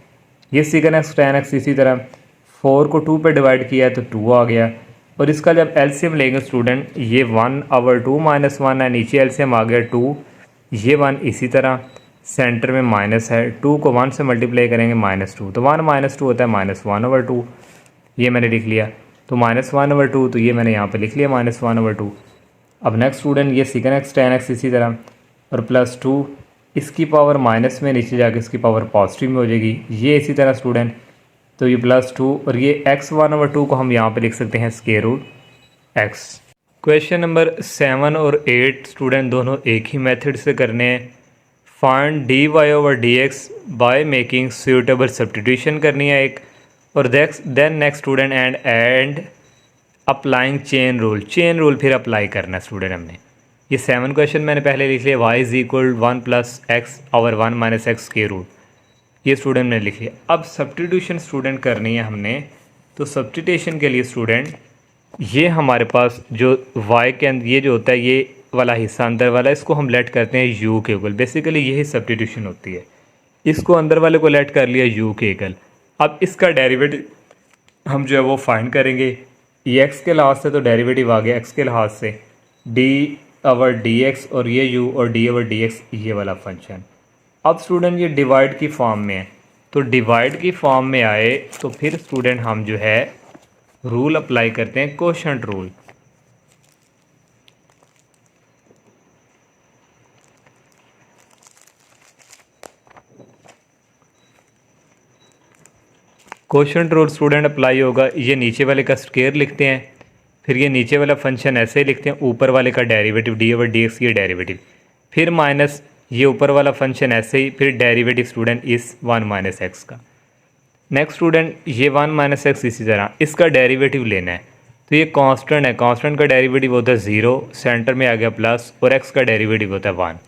ये सीकन एक्स tan x, इसी तरह 4 को 2 पे डिवाइड किया है तो 2 आ गया, और इसका जब एलसीएम लेंगे स्टूडेंट ये 1/2 - 1 है, नीचे एलसीएम आ गया 2, ये 1 इसी तरह सेंटर में माइनस है, 2 को 1 से मल्टीप्लाई करेंगे -2 तो 1 - 2 होता है -1/2, ये मैंने लिख लिया। तो -1/2 तो ये मैंने यहाँ पे लिख लिया -1/2। अब नेक्स्ट स्टूडेंट ये सिकन एक्स tan x इसी तरह और +2 इसकी पावर माइनस में नीचे जाके इसकी पावर पॉजिटिव में हो जाएगी, ये इसी तरह स्टूडेंट तो ये +2 और ये x 1/2 को हम यहाँ पे लिख सकते हैं square root x। Question number 7 और 8 स्टूडेंट दोनों एक ही मेथड से करने हैं। Find d y over d x by making suitable substitution करनी है एक, और then next student and applying chain rule फिर अप्लाई करना है स्टूडेंट हमने। ये 7 क्वेश्चन मैंने पहले लिख लिया, y इज इक्वल 1 + x ओवर 1 - x स्क्वायर रूट, ये स्टूडेंट ने लिख लिया। अब सब्सटीट्यूशन स्टूडेंट करनी है हमने, तो सब्सटीट्यूशन के लिए स्टूडेंट ये हमारे पास जो y के अंदर ये जो होता है ये वाला हिस्सा अंदर वाला, इसको हम लेट करते हैं u के इक्वल, बेसिकली यही सब्सटीट्यूशन होती है। इसको अंदर वाले को लेट कर लिया u के इक्वल। अब इसका डेरिवेटिव हम जो है वो फाइंड करेंगे, ये x के लिहाज से तो डेरिवेटिव आ गया x के लिहाज से d ओवर डी एक्स और ये u और d ओवर डी एक्स ये वाला फंक्शन। अब स्टूडेंट ये डिवाइड की फॉर्म में है, तो डिवाइड की फॉर्म में आए तो फिर स्टूडेंट हम जो है रूल अप्लाई करते हैं quotient rule. Quotient rule student apply होगा, ये नीचे वाले का स्क्वायर लिखते हैं, फिर ये नीचे वाला फंक्शन ऐसे ही लिखते हैं, ऊपर वाले का derivative D over d x ये डेरिवेटिव, फिर माइनस ये ऊपर वाला फंक्शन ऐसे ही, फिर डेरिवेटिव स्टूडेंट इस 1 - x का। नेक्स्ट स्टूडेंट ये 1 - x इसी तरह इसका डेरिवेटिव लेना है, तो ये कांस्टेंट है, कांस्टेंट का डेरिवेटिव होता है 0, सेंटर में आ गया प्लस, और x का डेरिवेटिव होता है 1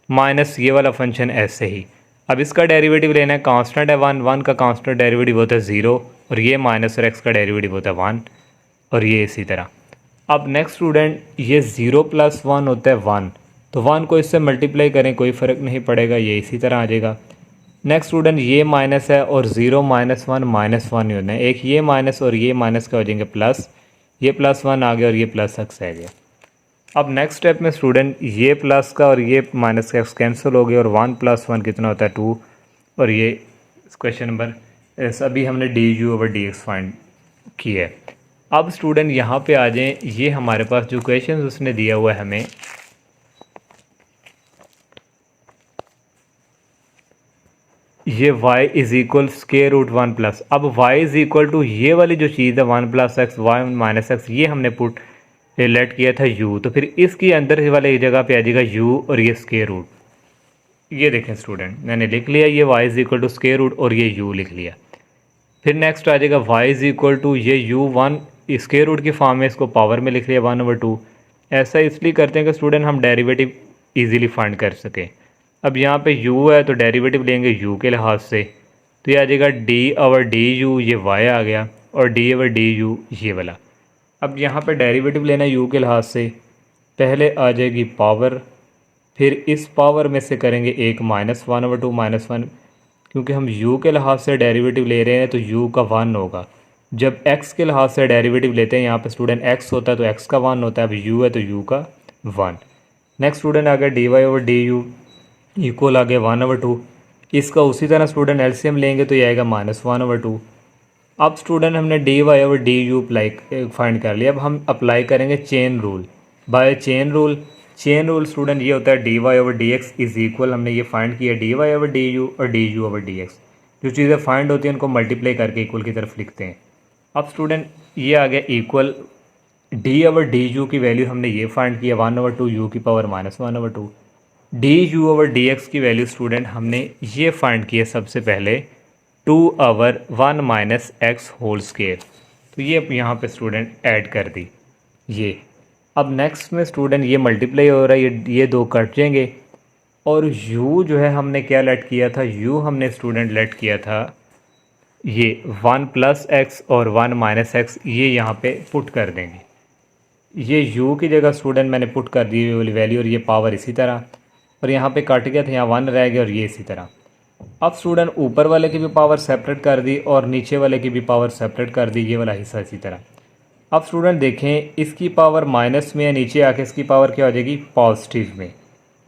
माइनस ये वाला फंक्शन ऐसे ही। अब इसका डेरिवेटिव लेना है, कांस्टेंट है 1 का कांस्टेंट डेरिवेटिव होता है 0, और ये माइनस और x का डेरिवेटिव होता है 1, और ये इसी तरह। अब नेक्स्ट स्टूडेंट ये 0 + 1 होता है 1, तो 1 को इससे मल्टीप्लाई करें कोई फ़र्क नहीं पड़ेगा, ये इसी तरह आ जाएगा। नेक्स्ट स्टूडेंट ये माइनस है और 0 - 1 -1 ही होना है, एक ये माइनस और ये माइनस का हो जाएंगे प्लस, ये +1 आ गया और ये +x आ गया। अब नेक्स्ट स्टेप में स्टूडेंट ये प्लस का और ये माइनस का कैंसिल हो गया और 1 + 1 कितना होता है 2, और ये क्वेश्चन नंबर अभी हमने D u over d x find किया है। अब स्टूडेंट यहाँ पे आ जाएं, ये हमारे पास जो क्वेश्चन उसने दिया हुआ है हमें, ये y is equal square root 1 plus, अब y इज इक्वल टू ये वाली जो चीज़ है 1 + x y - x, ये हमने पुट लेट किया था u, तो फिर इसकी अंदर वाले जगह पे आ जाएगा u और ये स्क्वायर रूट। ये देखें स्टूडेंट मैंने लिख लिया ये y is equal to square root और ये u लिख लिया। फिर नेक्स्ट आ जाएगा y इज इक्वल टू ये u 1 स्क्वायर रूट की फॉर्म में, इसको पावर में लिख लिया 1/2। ऐसा इसलिए करते हैं कि स्टूडेंट हम डेरिवेटिव इजीली फाइंड कर सकें। अब यहाँ पे u है तो डेरिवेटिव लेंगे u के लिहाज से, तो ये आ जाएगा d ओवर डी यू, ये y आ गया, और d ओवर डी यू ये वाला। अब यहाँ पे डेरिवेटिव लेना है u के लिहाज से, पहले आ जाएगी पावर, फिर इस पावर में से करेंगे एक -1/2 -1, क्योंकि हम u के लिहाज से डेरिवेटिव ले रहे हैं तो u का 1 होगा। जब x के लिहाज से डेरिवेटिव लेते हैं, यहाँ पे स्टूडेंट x होता है तो x का 1 होता है, अब u है तो u का 1। नेक्स्ट स्टूडेंट आ गया dy/du इक्वल आ गया 1/2। इसका उसी तरह स्टूडेंट एलसीएम लेंगे तो ये आएगा -1/2। अब स्टूडेंट हमने dy/du अप्लाई फाइंड कर लिया। अब हम अप्लाई करेंगे chain rule. By chain rule student ये होता है dy/dx इज इक्वल, हमने ये फाइंड किया dy/du और du/dx। जो चीज़ें फाइंड होती हैं उनको मल्टीप्लाई करके इक्वल की तरफ लिखते हैं। अब स्टूडेंट ये आ गया इक्वल d/du की वैल्यू हमने ये फाइंड किया 1/2 u की पावर -1/2। du/dx की वैल्यू स्टूडेंट हमने ये फाइंड किया सबसे पहले 2/1 - x होल स्क्वायर। तो ये यहाँ पे स्टूडेंट ऐड कर दी ये। अब नेक्स्ट में स्टूडेंट ये मल्टीप्लाई हो रहा है, ये दो कट जाएंगे और u जो है हमने क्या लेट किया था, u हमने स्टूडेंट लेट किया था ये 1 + x और 1 - x, ये यहाँ पे पुट कर देंगे। ये u की जगह स्टूडेंट मैंने पुट कर दी वाली वैल्यू और ये पावर इसी तरह, और यहाँ पे कट गया था, यहाँ 1 रह गया और ये इसी तरह। अब स्टूडेंट ऊपर वाले की भी पावर सेपरेट कर दी और नीचे वाले की भी पावर सेपरेट कर दी, ये वाला हिस्सा इसी तरह। अब स्टूडेंट देखें इसकी पावर माइनस में है, नीचे आके इसकी पावर क्या हो जाएगी पॉजिटिव में।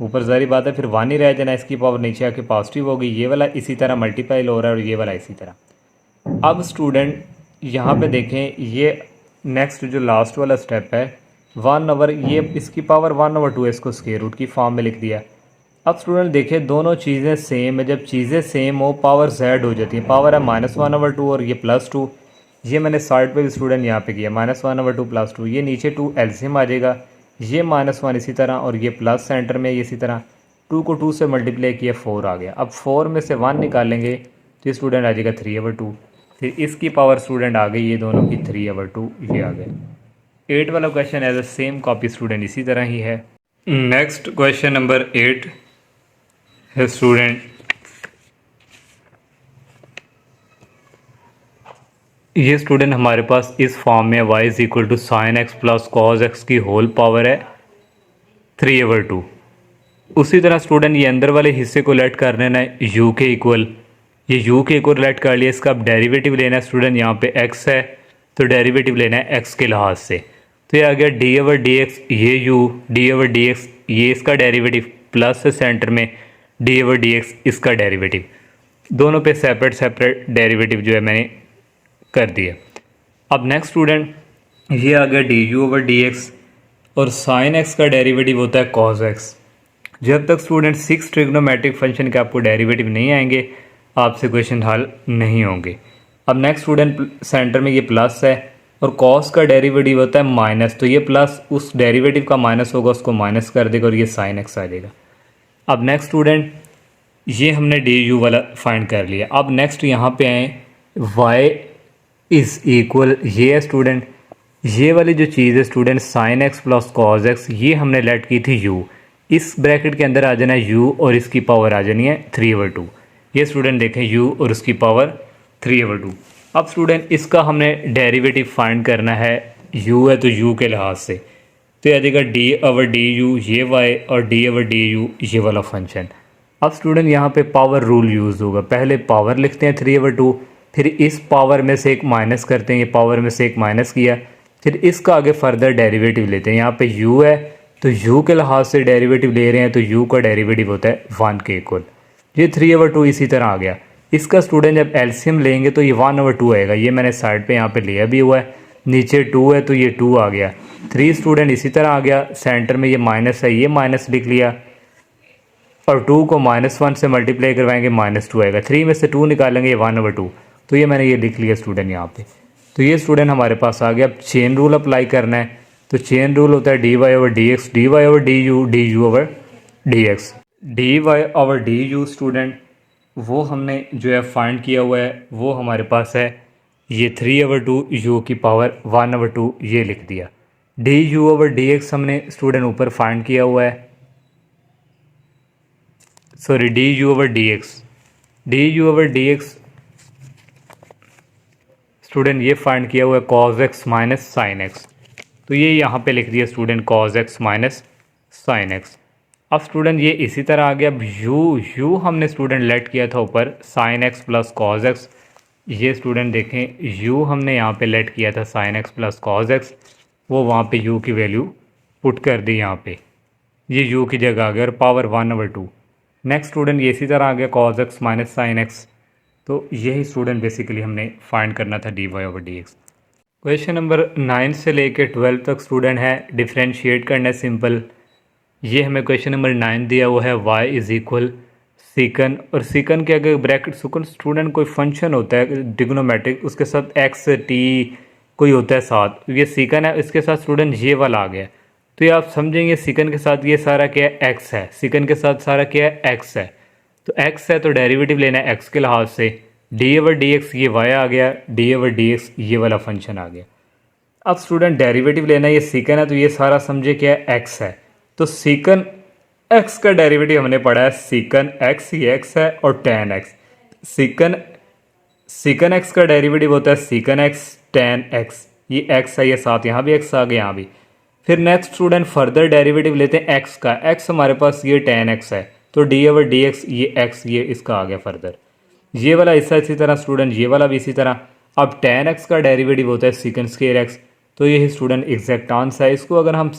ऊपर ज़ाहिर बात है फिर 1 ही रह जाना, इसकी पावर नीचे आके पॉजिटिव होगी, ये वाला इसी तरह मल्टीप्लाई हो रहा है और ये वाला इसी तरह। अब स्टूडेंट यहाँ पे देखें ये नेक्स्ट जो लास्ट वाला स्टेप है 1/, ये इसकी पावर 1/2 है, इसको स्क्वायर रूट की फॉर्म में लिख दिया। अब स्टूडेंट देखें दोनों चीज़ें सेम है, जब चीज़ें सेम हो पावर z हो जाती है। पावर है -1/2 और ये +2, ये मैंने साइड पे भी स्टूडेंट यहाँ पे किया -1/2 +2, ये नीचे 2 एलसीएम आ जाएगा, ये -1 इसी तरह और ये प्लस सेंटर में इसी तरह 2 को 2 से मल्टीप्लाई किया 4 आ गया। अब 4 में से 1 निकालेंगे तो ये स्टूडेंट आ जाएगा 3/2। फिर इसकी पावर स्टूडेंट आ गई ये दोनों की 3/2, ये आ गया। 8 वाला question as a same copy student इसी तरह ही है। नेक्स्ट क्वेश्चन नंबर 8 है स्टूडेंट, ये स्टूडेंट हमारे पास इस फॉर्म में y = sin x + cos x की होल पावर है 3/2। उसी तरह स्टूडेंट ये अंदर वाले हिस्से को लेट कर लेना है u के इक्वल, ये u के इक्वल लेट कर लिया, इसका अब डेरिवेटिव लेना है स्टूडेंट, यहाँ पे x है तो डेरिवेटिव लेना है x के लिहाज से। तो ये आ गया d/dx, ये u d/dx, ये इसका डेरिवेटिव प्लस सेंटर में d/dx इसका डेरिवेटिव, दोनों पे सेपरेट सेपरेट डेरिवेटिव जो है मैंने कर दिया। अब नेक्स्ट स्टूडेंट ये आ गया du/dx और sin x का डेरिवेटिव होता है cos x। जब तक स्टूडेंट 6 ट्रिग्नोमेट्रिक फंक्शन के आपको डेरिवेटिव नहीं आएंगे आपसे क्वेश्चन हल नहीं होंगे। अब नेक्स्ट स्टूडेंट सेंटर में ये प्लस है और cos का डेरिवेटिव होता है माइनस, तो ये प्लस उस डेरिवेटिव का माइनस होगा उसको माइनस कर देगा और ये sin x आ जाएगा। अब नेक्स्ट स्टूडेंट ये हमने du वाला फाइंड कर लिया। अब नेक्स्ट यहाँ पे आए y = ये है स्टूडेंट, ये वाली जो चीज़ है student sin x + cos x, ये हमने लेट की थी u, इस ब्रैकेट के अंदर आ जाना है u और इसकी पावर आ जानी है 3/2। ये स्टूडेंट देखें u और उसकी पावर 3/2। अब स्टूडेंट इसका हमने डेरिवेटिव फाइंड करना है, u है तो u के लिहाज से, तो ये आ जाएगा d/du ये y और d/du ये वाला फंक्शन। अब स्टूडेंट यहाँ पे पावर रूल यूज़ होगा, पहले पावर लिखते हैं 3/2, फिर इस पावर में से एक माइनस करते हैं, ये पावर में से एक माइनस किया, फिर इसका आगे फर्दर डेरिवेटिव लेते हैं। यहाँ पे u है तो u के लिहाज से डेरिवेटिव ले रहे हैं तो u का डेरिवेटिव होता है 1 के इक्वल, ये 3/2 इसी तरह आ गया। इसका स्टूडेंट जब एलसीएम लेंगे तो ये 1/2 आएगा, ये मैंने साइड पे यहाँ पे लिया भी हुआ है, नीचे 2 है तो ये 2 आ गया, 3 स्टूडेंट इसी तरह आ गया, सेंटर में ये माइनस है, ये माइनस लिख लिया और 2 को -1 से मल्टीप्लाई करवाएंगे -2 आएगा, 3 में से 2 निकालेंगे ये 1/2, तो ये मैंने ये लिख लिया स्टूडेंट यहाँ पे। तो ये स्टूडेंट हमारे पास आ गया। अब चेन रूल अप्लाई करना है, तो चेन रूल होता है dy/dx dy/du du/dx। dy/du student वो हमने जो है फाइंड किया हुआ है, वो हमारे पास है ये 3/2 u की पावर 1/2, ये लिख दिया। du/dx हमने स्टूडेंट ऊपर फाइंड किया हुआ है, सॉरी du/dx स्टूडेंट ये फाइंड किया हुआ है cos x - sin x, तो ये यहाँ पे लिख दिया student cos x - sin x। अब स्टूडेंट ये इसी तरह आ गया। अब यू हमने स्टूडेंट लेट किया था ऊपर sign x plus cos x. ये स्टूडेंट देखें यू हमने यहाँ पे लेट किया था sign x plus cos x, वो वहाँ पे यू की वैल्यू पुट कर दी यहाँ पे, ये यू की जगह आ गया और पावर 1/2। नेक्स्ट स्टूडेंट ये इसी तरह आ गया cos x minus sine x. तो यही स्टूडेंट बेसिकली हमने फाइंड करना था dy/dx। क्वेश्चन नंबर 9 से लेकर 12 तक स्टूडेंट है डिफ्रेंशिएट करना है सिंपल। ये हमें क्वेश्चन नंबर 9 दिया हुआ है y इज़ इक्वल सीकन, और सीकन के अगर ब्रैकेट सुकन स्टूडेंट कोई फंक्शन होता है डिग्नोमेट्रिक, उसके साथ एक्स टी कोई होता है साथ, ये सीकन है, इसके साथ स्टूडेंट ये वाला आ गया। तो ये आप समझेंगे सीकन के साथ ये सारा क्या है एक्स है, सीकन के साथ सारा क्या है एक्स है। तो एक्स है तो डेरिवेटिव लेना है एक्स के लिहाज से, dy/dx ये y आ गया, dy/dx ये वाला फंक्शन आ गया। अब स्टूडेंट डेरिवेटिव लेना है, ये सीकन है तो ये सारा समझे क्या है एक्स है, तो सीकन एक्स का डेरिवेटिव हमने पढ़ा है सीकन एक्स, ये एक्स है और टेन एक्स। सीकन एक्स का डेरिवेटिव होता है सीकन एक्स टेन एक्स, ये एक्स है, ये साथ यहाँ भी एक्स आ गया यहाँ भी। फिर नेक्स्ट स्टूडेंट फर्दर डेरिवेटिव लेते हैं एक्स का, एक्स हमारे पास ये टेन एक्स है तो dy/dx ये एक्स ये इसका आ गया फर्दर, ये वाला हिस्सा इसी तरह स्टूडेंट, ये वाला भी इसी तरह। अब टेन एक्स का डेरिवेटिव होता है सीकन स्क्वायर एक्स, तो ये स्टूडेंट एग्जैक्ट आंसर है। इसको अगर हम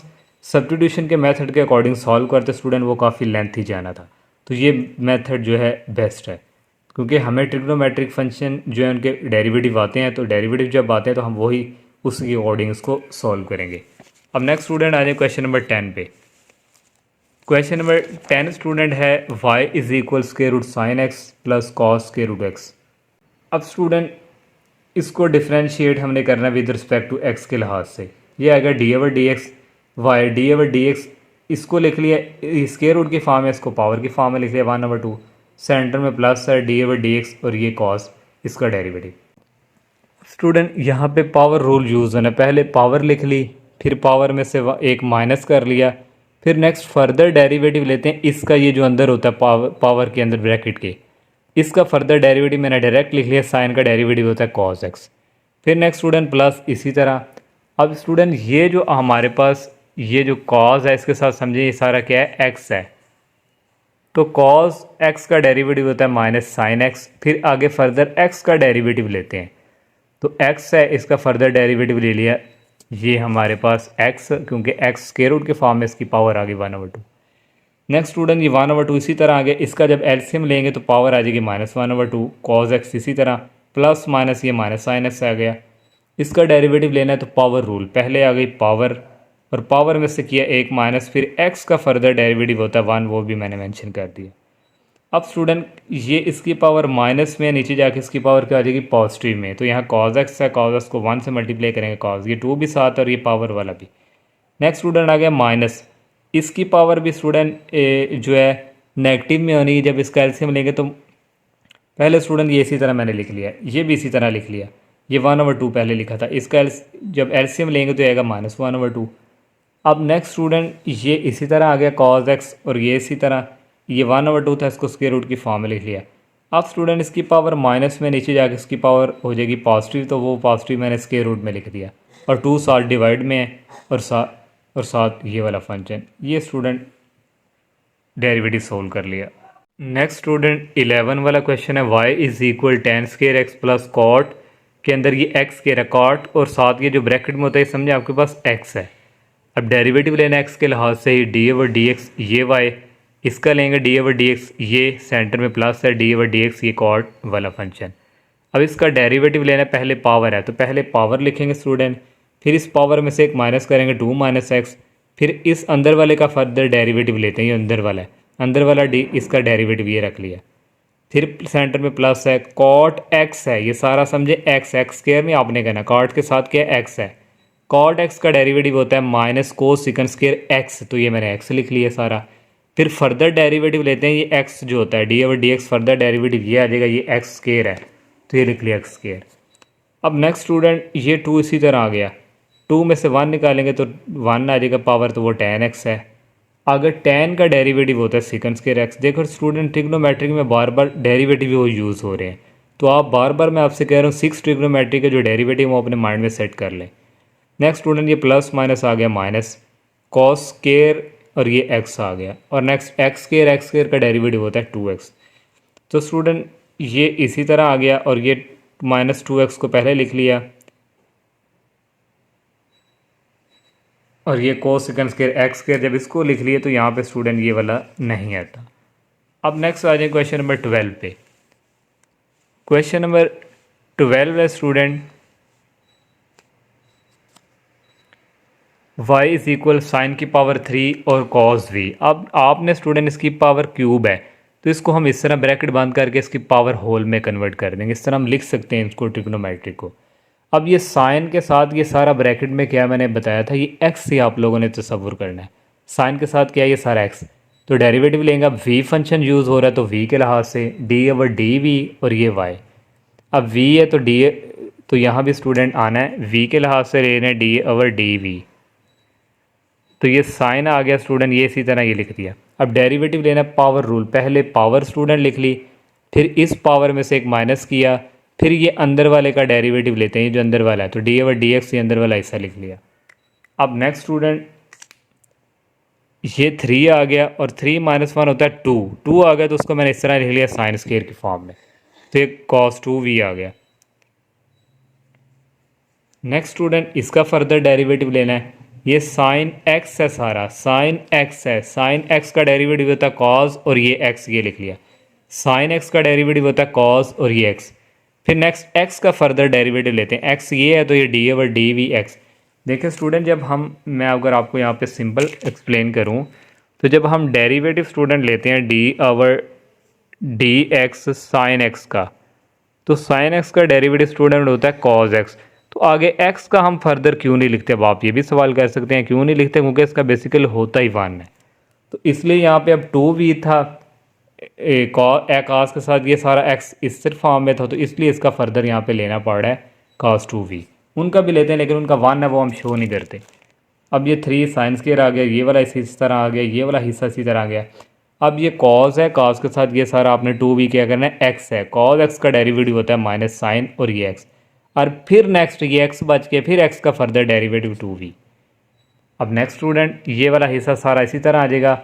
सब्स्टिट्यूशन के मेथड के अकॉर्डिंग सॉल्व करते स्टूडेंट वो काफ़ी लेंथ ही जाना था, तो ये मेथड जो है बेस्ट है, क्योंकि हमें ट्रिग्नोमेट्रिक फंक्शन जो है उनके डेरिवेटिव आते हैं, तो डेरिवेटिव जब आते हैं तो हम वही उसके अकॉर्डिंग इसको सॉल्व करेंगे। अब नेक्स्ट स्टूडेंट आ जाए क्वेश्चन नंबर 10 पे। क्वेश्चन नंबर 10 स्टूडेंट है y is equal square root sine x plus cos square root x. अब स्टूडेंट इसको डिफ्रेंशिएट हमने करना है विद रिस्पेक्ट टू x के लिहाज से, ये आएगा dy/dx y, dy/dx इसको लिख लिया स्क्वायर रूट की फॉर्म है, इसको पावर की फॉर्म में लिख लिया 1/2, सेंटर में प्लस है dy/dx और ये कॉस इसका डेरिवेटिव। स्टूडेंट यहाँ पे पावर रूल यूज़ होना है, पहले पावर लिख ली, फिर पावर में से एक माइनस कर लिया, फिर नेक्स्ट फर्दर डेरिवेटिव लेते हैं इसका, ये जो अंदर होता है पावर के अंदर ब्रैकेट के, इसका फर्दर डेरिवेटिव मैंने डायरेक्ट लिख लिया, साइन का डेरिवेटिव होता है कॉस एक्स। फिर नेक्स्ट स्टूडेंट प्लस इसी तरह। अब स्टूडेंट ये जो हमारे पास ये जो कॉस है इसके साथ समझिए ये सारा क्या है एक्स है, तो कॉस एक्स का डेरिवेटिव होता है माइनस साइन एक्स, फिर आगे फर्दर एक्स का डेरिवेटिव लेते हैं, तो एक्स है इसका फर्दर डेरिवेटिव ले लिया, ये हमारे पास x, क्योंकि x स्क्वायर रूट के फॉर्म में इसकी पावर आ गई 1/2। नेक्स्ट स्टूडेंट ये 1/2 इसी तरह आ गया, इसका जब एलसीएम लेंगे तो पावर आ जाएगी -1/2, कॉस एक्स इसी तरह प्लस माइनस ये माइनस साइन एक्स आ गया, इसका डेरिवेटिव लेना है तो पावर रूल, पहले आ गई पावर और पावर में से किया एक माइनस, फिर x का फर्दर डेरिवेटिव होता है 1, वो भी मैंने मेंशन कर दिया। अब स्टूडेंट ये इसकी पावर माइनस में, नीचे जाके इसकी पावर क्या आ जाएगी पॉजिटिव में, तो यहाँ कॉज एक्स है, कॉज एक्स को 1 से मल्टीप्लाई करेंगे, कॉज ये 2 भी साथ और ये पावर वाला भी। नेक्स्ट स्टूडेंट आ गया माइनस, इसकी पावर भी स्टूडेंट जो है नेगेटिव में होनी है, जब इसका एलसीएम लेंगे तो पहले स्टूडेंट ये इसी तरह मैंने लिख लिया, ये भी इसी तरह लिख लिया, ये 1/2 पहले लिखा था, इसका जब एलसीएम लेंगे तो आएगा -1/2। अब नेक्स्ट स्टूडेंट ये इसी तरह आ गया कॉज एक्स और ये इसी तरह, ये 1/2 था, इसको स्क्वायर रूट की फॉर्म में लिख लिया। अब स्टूडेंट इसकी पावर माइनस में, नीचे जाके इसकी पावर हो जाएगी पॉजिटिव, तो वो पॉजिटिव मैंने स्क्वायर रूट में लिख दिया, और 2 साथ डिवाइड में है और साथ ये वाला फंक्शन, ये स्टूडेंट डेरिवेटिव सोल्व कर लिया। नेक्स्ट स्टूडेंट 11 वाला क्वेश्चन है y is equal tan square x plus cot, के अंदर ये x स्क्वायर है कॉट और साथ ये जो ब्रैकेट में होता है समझे आपके पास x है। अब डेरिवेटिव लेना x के लिहाज से ही dy/dx ये y, इसका लेंगे dy/dx ये सेंटर में प्लस है dy/dx ये कॉट वाला फंक्शन। अब इसका डेरिवेटिव लेना पहले पावर है तो पहले पावर लिखेंगे स्टूडेंट, फिर इस पावर में से एक माइनस करेंगे 2 - x, फिर इस अंदर वाले का फर्दर डेरिवेटिव लेते हैं, ये अंदर वाला है, अंदर वाला डी इसका डेरिवेटिव ये रख लिया, फिर सेंटर में प्लस है कॉट x है, ये सारा समझे x स्क्वायर में आपने कहना कॉट के साथ क्या x है, कॉट x का डेरिवेटिव होता है minus cos second square x, तो ये मैंने x लिख लिया सारा। फिर फर्दर डेरिवेटिव लेते हैं, ये x जो होता है dy/dx फर्दर डेरिवेटिव ये आ जाएगा, ये x स्क्वायर है तो ये लिख लिया x स्क्वायर। अब नेक्स्ट स्टूडेंट ये 2 इसी तरह आ गया, 2 में से 1 निकालेंगे तो 1 आ जाएगा पावर, तो वो tan x है। अगर tan का डेरिवेटिव होता है सेकंड स्क्वायर x, देखो स्टूडेंट ट्रिग्नोमेट्रिक में बार बार डेरिवेटिव वो यूज़ हो रहे हैं, तो आप बार बार मैं आपसे कह रहा हूँ 6 ट्रिग्नोमेट्रिक के जो डेरिवेटिव वो अपने माइंड में सेट कर लें। नेक्स्ट स्टूडेंट ये प्लस माइनस आ गया माइनस, कॉस स्क्वायर और ये x आ गया, और नेक्स्ट एक्स स्केयर का डेरिवेटिव होता है 2x। तो स्टूडेंट ये इसी तरह आ गया, और ये -2x को पहले लिख लिया, और ये कोस सेकंड स्केयर एक्स स्केयर जब इसको लिख लिए तो यहाँ पे स्टूडेंट ये वाला नहीं आता। अब नेक्स्ट आ जाए क्वेश्चन नंबर 12 पे। क्वेश्चन नंबर 12 है student, y is equal sine की पावर 3 और कॉस v। अब आपने स्टूडेंट इसकी पावर क्यूब है, तो इसको हम इस तरह ब्रैकेट बंद करके इसकी पावर होल में कन्वर्ट कर देंगे। इस तरह हम लिख सकते हैं इसको, ट्रिग्नोमेट्री को। अब ये साइन के साथ ये सारा ब्रैकेट में क्या मैंने बताया था, ये एक्स ही आप लोगों ने तसव्वुर करना है। साइन के साथ क्या है, ये सारा एक्स, तो डेरिवेटिव लेंगे। अब वी फंक्शन यूज़ हो रहा है तो वी के लिहाज से डी ओवर डी वी, और ये वाई। अब वी है तो डी, तो यहाँ भी स्टूडेंट आना है वी के लिहाज से लेना है डी ओवर डी वी। तो ये साइन आ गया स्टूडेंट, ये इसी तरह ये लिख दिया। अब डेरिवेटिव लेना है पावर रूल, पहले पावर स्टूडेंट लिख ली, फिर इस पावर में से एक माइनस किया, फिर ये अंदर वाले का डेरिवेटिव लेते हैं, ये जो अंदर वाला है, तो डी ओवर डी एक्स, ये अंदर वाला हिस्सा लिख लिया। अब नेक्स्ट स्टूडेंट ये 3 आ गया, और 3 - 1 होता है 2 आ गया, तो उसको मैंने इस तरह लिख लिया साइन स्केयर की फॉर्म में, तो ये कॉस 2v आ गया। नेक्स्ट स्टूडेंट इसका फर्दर डेरिवेटिव लेना है, ये साइन एक्स है, सारा साइन एक्स है, साइन एक्स का डेरिवेटिव होता है कॉस, और ये एक्स ये लिख लिया, साइन एक्स का डेरिवेटिव होता है कॉस और ये एक्स। फिर नेक्स्ट एक्स का फर्दर डेरिवेटिव लेते हैं, एक्स ये है तो ये d over d v x. देखिए स्टूडेंट जब मैं अगर आपको यहाँ पे सिंपल एक्सप्लेन करूँ, तो जब हम डेरिवेटिव स्टूडेंट लेते हैं D over d x sign x का, तो साइन एक्स का डेरिवेटिव स्टूडेंट होता है कॉस एक्स। तो आगे एक्स का हम फर्दर क्यों नहीं लिखते, अब आप ये भी सवाल कर सकते हैं क्यों नहीं लिखते, क्योंकि इसका बेसिकली होता ही 1 है। तो इसलिए यहाँ पे अब 2v था, कॉस के साथ ये सारा एक्स इस सिर्फ फॉर्म में था, तो इसलिए इसका फर्दर यहाँ पे लेना पड़ रहा है कॉस 2v। उनका भी लेते हैं लेकिन उनका 1 है वो हम शो नहीं करते। अब ये 3 साइन स्क्वायर आ गया, ये वाला इस तरह आ गया, ये वाला हिस्सा इसी तरह आ गया। अब ये कॉस है, कॉस के साथ ये सारा आपने 2v क्या करना है, एक्स है, कॉस एक्स का डेरिवेटिव होता है माइनस साइन और ये एक्स, और फिर नेक्स्ट ये एक्स बच के फिर एक्स का फर्दर डेरिवेटिव 2v। अब नेक्स्ट स्टूडेंट ये वाला हिस्सा सारा इसी तरह आ जाएगा,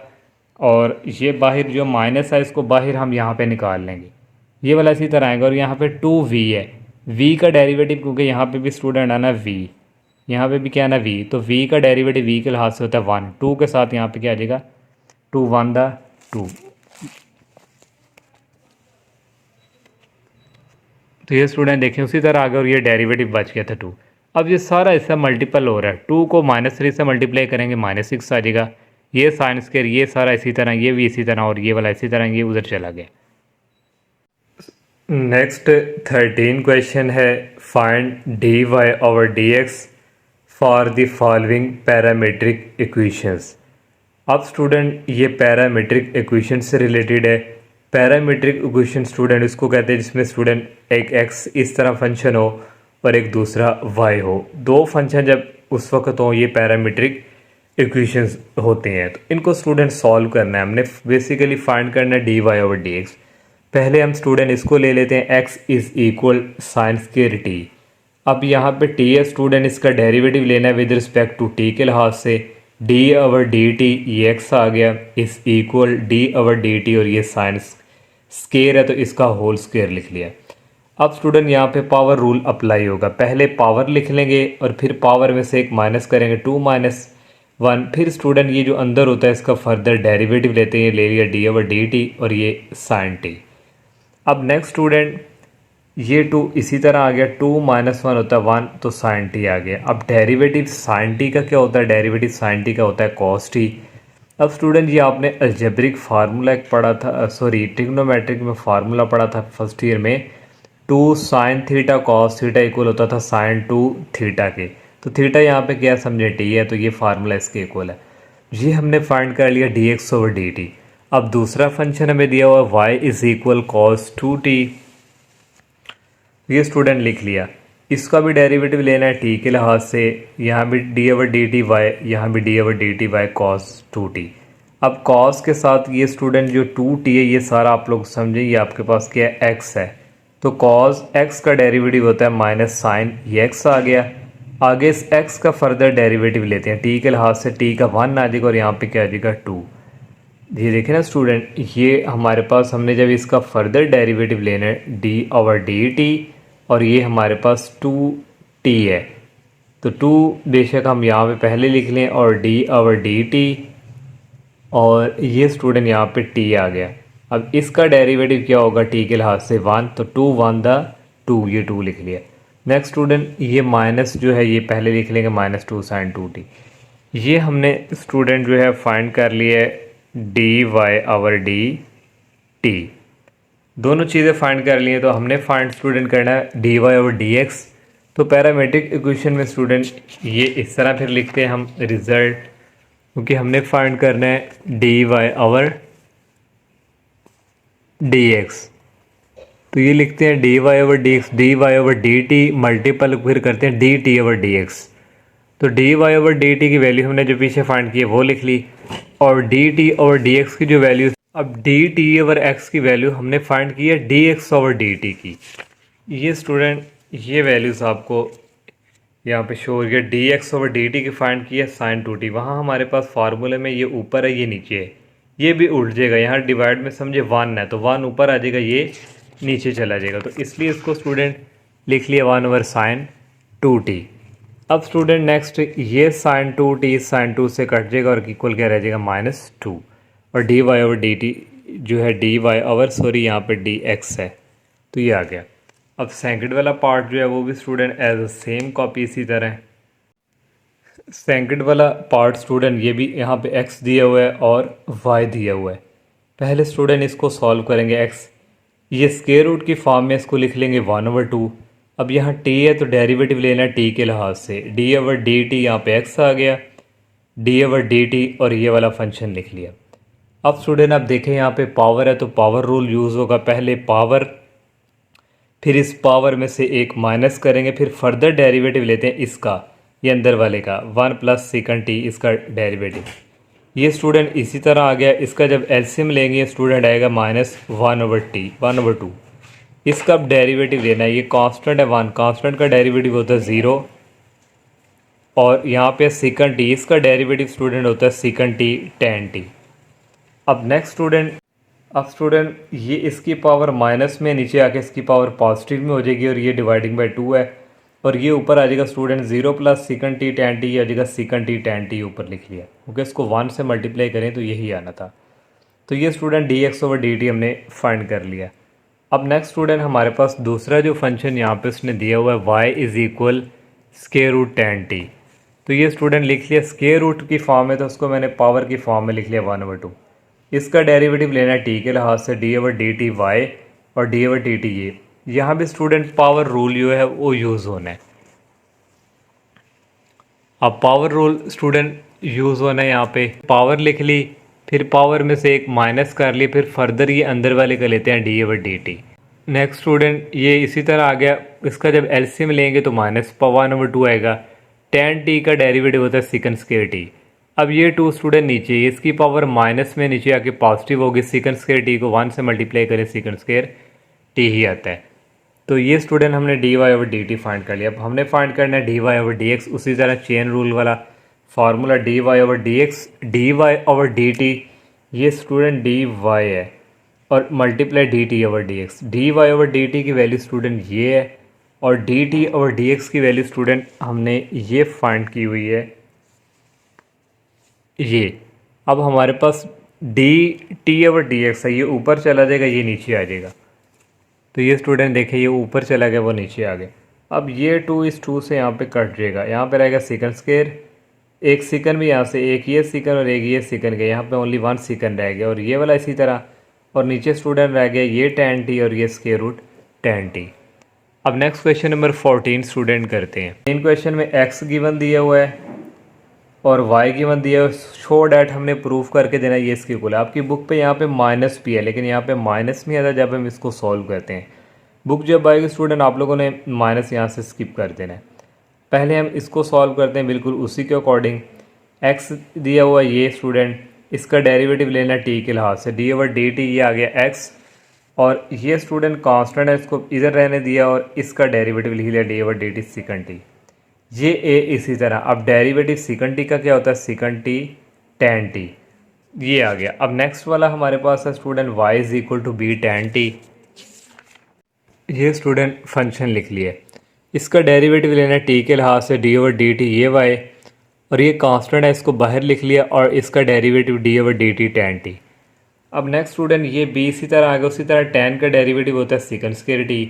और ये बाहर जो माइनस है इसको बाहर हम यहाँ पे निकाल लेंगे, ये वाला इसी तरह आएगा, और यहाँ पे 2v है, v का डेरिवेटिव क्योंकि यहाँ पे भी स्टूडेंट आना v, यहाँ पे भी क्या आना v, तो v का डेरिवेटिव v के लिहाज से होता है 1, 2 के साथ यहाँ पे क्या आ जाएगा 2 1 2। तो ये स्टूडेंट देखें उसी तरह आ गया, और ये डेरिवेटिव बच गया था 2। अब ये सारा हिस्सा मल्टीपल हो रहा है, 2 को -3 से मल्टीप्लाई करेंगे -6 आ जाएगा, ये साइन स्क्वायर ये सारा इसी तरह, ये भी इसी तरह, और ये वाला इसी तरह, ये उधर चला गया। नेक्स्ट 13 क्वेश्चन है, find d y over d x for the following parametric equations. अब स्टूडेंट ये पैरामीट्रिक इक्वेशन से रिलेटेड है। पैरामीट्रिक इक्वेशन स्टूडेंट इसको कहते हैं जिसमें स्टूडेंट एक एक्स इस तरह फंक्शन हो और एक दूसरा वाई हो, दो फंक्शन जब उस वक्त हो ये पैरामीट्रिक इक्वेशंस होते हैं। तो इनको स्टूडेंट सॉल्व करना है, हमने बेसिकली फाइंड करना है d y over d x. पहले हम स्टूडेंट इसको ले लेते हैं x is equal sine square t. अब यहाँ पे टी है स्टूडेंट, इसका डेरिवेटिव लेना है विद रिस्पेक्ट टू टी के लिहाज से, डी ओवर डी टी ये एक्स आ गया इस equal D over d T, और ये साइन स्क्वायर है तो इसका होल स्क्वायर लिख लिया। अब स्टूडेंट यहाँ पे पावर रूल अप्लाई होगा, पहले पावर लिख लेंगे और फिर पावर में से एक माइनस करेंगे 2 - 1, फिर स्टूडेंट ये जो अंदर होता है इसका फर्दर डेरिवेटिव लेते हैं, ले लिया डी ओवर डी टी और ये साइन टी। अब नेक्स्ट स्टूडेंट ये 2 इसी तरह आ गया, 2 - 1 होता है 1, तो साइन टी आ गया। अब डेरिवेटिव साइन टी का क्या होता है, डेरिवेटिव साइन टी का होता है कॉस टी। अब स्टूडेंट ये आपने अलजेब्रिक फार्मूला एक पढ़ा था, सॉरी ट्रिग्नोमेट्रिक में फार्मूला पढ़ा था फर्स्ट ईयर में, 2 sine theta cos theta equal होता था साइन 2 थीटा के। तो थीटा यहाँ पे क्या समझे टी है, तो ये फार्मूला इसके इक्वल है। ये हमने फाइंड कर लिया D x over d t. अब दूसरा फंक्शन हमें दिया हुआ Y is equal cos 2t, ये स्टूडेंट लिख लिया। इसका भी डेरिवेटिव लेना है टी के लिहाज से, यहाँ भी d over d t y, यहाँ भी d over d t y cos 2t। अब कॉस के साथ ये स्टूडेंट जो 2t है ये सारा आप लोग समझें, ये आपके पास क्या है x है, तो कॉस x का डेरिवेटिव होता है माइनस साइन ये x आ गया, आगे इस x का फर्दर डेरिवेटिव लेते हैं, t के लिहाज से t का 1 आ जाएगा और यहाँ पे क्या आ जाएगा 2। ये देखें ना स्टूडेंट, ये हमारे पास हमने जब इसका फर्दर डेरिवेटिव लेना है d/dt और ये हमारे पास 2t है, तो 2 बेशक हम यहाँ पे पहले लिख लें और d/dt और ये स्टूडेंट यहाँ पे t आ गया। अब इसका डेरिवेटिव क्या होगा t के लिहाज से 1, तो 2 1 दा 2, ये 2 लिख लिया। नेक्स्ट स्टूडेंट ये माइनस जो है ये पहले लिख लेंगे -2 sin 2t। ये हमने स्टूडेंट जो है फाइंड कर लिया है dy/dt, दोनों चीज़ें फाइंड कर ली हैं। तो हमने फाइंड स्टूडेंट करना है dy/dx। तो पैरामेट्रिक इक्वेशन में स्टूडेंट ये इस तरह फिर लिखते हैं हम रिज़ल्ट, क्योंकि हमने फाइंड करना है dy/dx। तो ये लिखते हैं dy/dx, dy/dt मल्टीपल फिर करते हैं dt/dx। तो dy/dt की वैल्यू हमने जो पीछे फाइंड की है वो लिख ली, और dt/dx की जो वैल्यू, अब dt/x की वैल्यू हमने फाइंड की है dx/dt की। ये स्टूडेंट ये वैल्यूज़ आपको यहाँ पे शो हो गया, dx/dt की फाइंड की है sin 2t। वहाँ हमारे पास फार्मूले में ये ऊपर है ये नीचे है, ये भी उल्ट जाएगा। यहाँ डिवाइड में समझे 1 है तो 1 ऊपर आ जाएगा, ये नीचे चला जाएगा, तो इसलिए इसको स्टूडेंट लिख लिया 1/sin 2t। अब स्टूडेंट नेक्स्ट ये sin 2t sin 2 से कट जाएगा और इक्वल क्या रह जाएगा -2, और dy/dt जो है यहाँ पे dx है, तो ये आ गया। अब सेकंड वाला पार्ट जो है वो भी स्टूडेंट एज सेम कॉपी इसी तरह। सेकंड वाला पार्ट स्टूडेंट ये भी यहाँ पे x दिया हुआ है और y दिया हुआ है। पहले स्टूडेंट इसको सॉल्व करेंगे। x ये स्क्वायर रूट की फॉर्म में इसको लिख लेंगे 1/2। अब यहाँ t है तो डेरिवेटिव लेना है t के लिहाज से, d/dt यहाँ पे x आ गया, d/dt और ये वाला फंक्शन लिख लिया। अब स्टूडेंट आप देखें यहाँ पे पावर है तो पावर रूल यूज़ होगा, पहले पावर फिर इस पावर में से एक माइनस करेंगे, फिर फर्दर डेरिवेटिव लेते हैं इसका, ये अंदर वाले का 1 + secant t इसका डेरिवेटिव। ये स्टूडेंट इसी तरह आ गया। इसका जब एलसीएम लेंगे स्टूडेंट आएगा -1/t 1/2। इसका अब डेरिवेटिव लेना है, ये कांस्टेंट है 1, कांस्टेंट का डेरिवेटिव होता है 0, और यहाँ पे secant t इसका डेरिवेटिव स्टूडेंट होता है secant t tan t। अब नेक्स्ट स्टूडेंट ये इसकी पावर माइनस में नीचे आके इसकी पावर पॉजिटिव में हो जाएगी, और ये डिवाइडिंग बाय 2 है, और ये ऊपर आ जाएगा student 0 + secant t tan t आ जाएगा, secant t tan t ऊपर लिख लिया, क्योंकि इसको 1 से मल्टीप्लाई करें तो यही आना था। तो ये स्टूडेंट dx/dt हमने फाइंड कर लिया। अब नेक्स्ट स्टूडेंट हमारे पास दूसरा जो फंक्शन यहाँ पे उसने दिया हुआ है y = √√ tan t। तो ये स्टूडेंट लिख लिया स्क्वायर रूट की फॉर्म है तो उसको मैंने पावर की फॉर्म में लिख लिया 1/2। इसका डेरिवेटिव लेना है t के लिहाज से, d/dt y और d/dt ये। यहाँ भी स्टूडेंट पावर रूल जो है वो यूज़ होना है। अब पावर रूल स्टूडेंट यूज़ होना है, यहाँ पे पावर लिख ली, फिर पावर में से एक माइनस कर ली, फिर फर्दर ये अंदर वाले का लेते हैं d/dt। नेक्स्ट स्टूडेंट ये इसी तरह आ गया। इसका जब एलसीएम लेंगे तो -1/2 आएगा। tan t का डेरिवेटिव होता है secant² t। अब ये 2 स्टूडेंट नीचे, इसकी पावर माइनस में नीचे आके पॉजिटिव होगी, secant² t को 1 से मल्टीप्लाई करें secant² t ही आता है। तो ये स्टूडेंट हमने dy/dt फाइंड कर लिया। अब हमने फाइंड करना है dy/dx, उसी तरह चेन रूल वाला फार्मूला dy/dx dy/dt, ये स्टूडेंट dy है और मल्टीप्लाई dt/dx। dy/dt की वैल्यू स्टूडेंट ये है और dt/dx की वैल्यू स्टूडेंट हमने ये फाइंड की हुई है ये। अब हमारे पास dt/dx है, ये ऊपर चला जाएगा, ये नीचे आ जाएगा। तो ये स्टूडेंट देखें ये ऊपर चला गया वो नीचे आ गया। अब ये 2 इस 2 से यहाँ पे कट जाएगा, यहाँ पे रहेगा secant², एक सेकंड भी यहाँ से, एक ये सेकंड और एक ये सेकंड का, यहाँ पे ओनली 1 सेकंड रह गया, और ये वाला इसी तरह, और नीचे स्टूडेंट रह गया ये tan t और ये √ tan t। अब नेक्स्ट क्वेश्चन नंबर 14 स्टूडेंट करते हैं। इन क्वेश्चन में x गिवन दिया हुआ है और y गिवन दिया है, शो डैट हमने प्रूफ करके देना ये इसकी इक्वल है। आपकी बुक पे यहाँ पे माइनस भी है, लेकिन यहाँ पे माइनस नहीं आता जब हम इसको सॉल्व करते हैं। बुक जब आएगी स्टूडेंट आप लोगों ने माइनस यहाँ से स्किप कर देना है। पहले हम इसको सॉल्व करते हैं बिल्कुल उसी के अकॉर्डिंग। x दिया हुआ ये स्टूडेंट, इसका डेरिवेटिव लेना t के लिहाज से, dy/dt ये आ गया x, और ये स्टूडेंट कांस्टेंट है, इसको इधर रहने दिया और इसका डेरिवेटिव लिख लिया dy/dt secant t। ये ए इसी तरह। अब डेरिवेटिव सीकन टी का क्या होता है, सीकन टी टैन टी, ये आ गया। अब नेक्स्ट वाला हमारे पास है student y is equal to b tan t. ये स्टूडेंट फंक्शन लिख लिए, इसका डेरिवेटिव लेना है टी के लिहाज से डी ओवर डी टी, ये y, और ये कांस्टेंट है इसको बाहर लिख लिया, और इसका derivative D over d T tan T. अब नेक्स्ट स्टूडेंट ये b इसी तरह आ गया, उसी तरह टैन का डेरिवेटिव होता है सीकन स्क्वायर टी।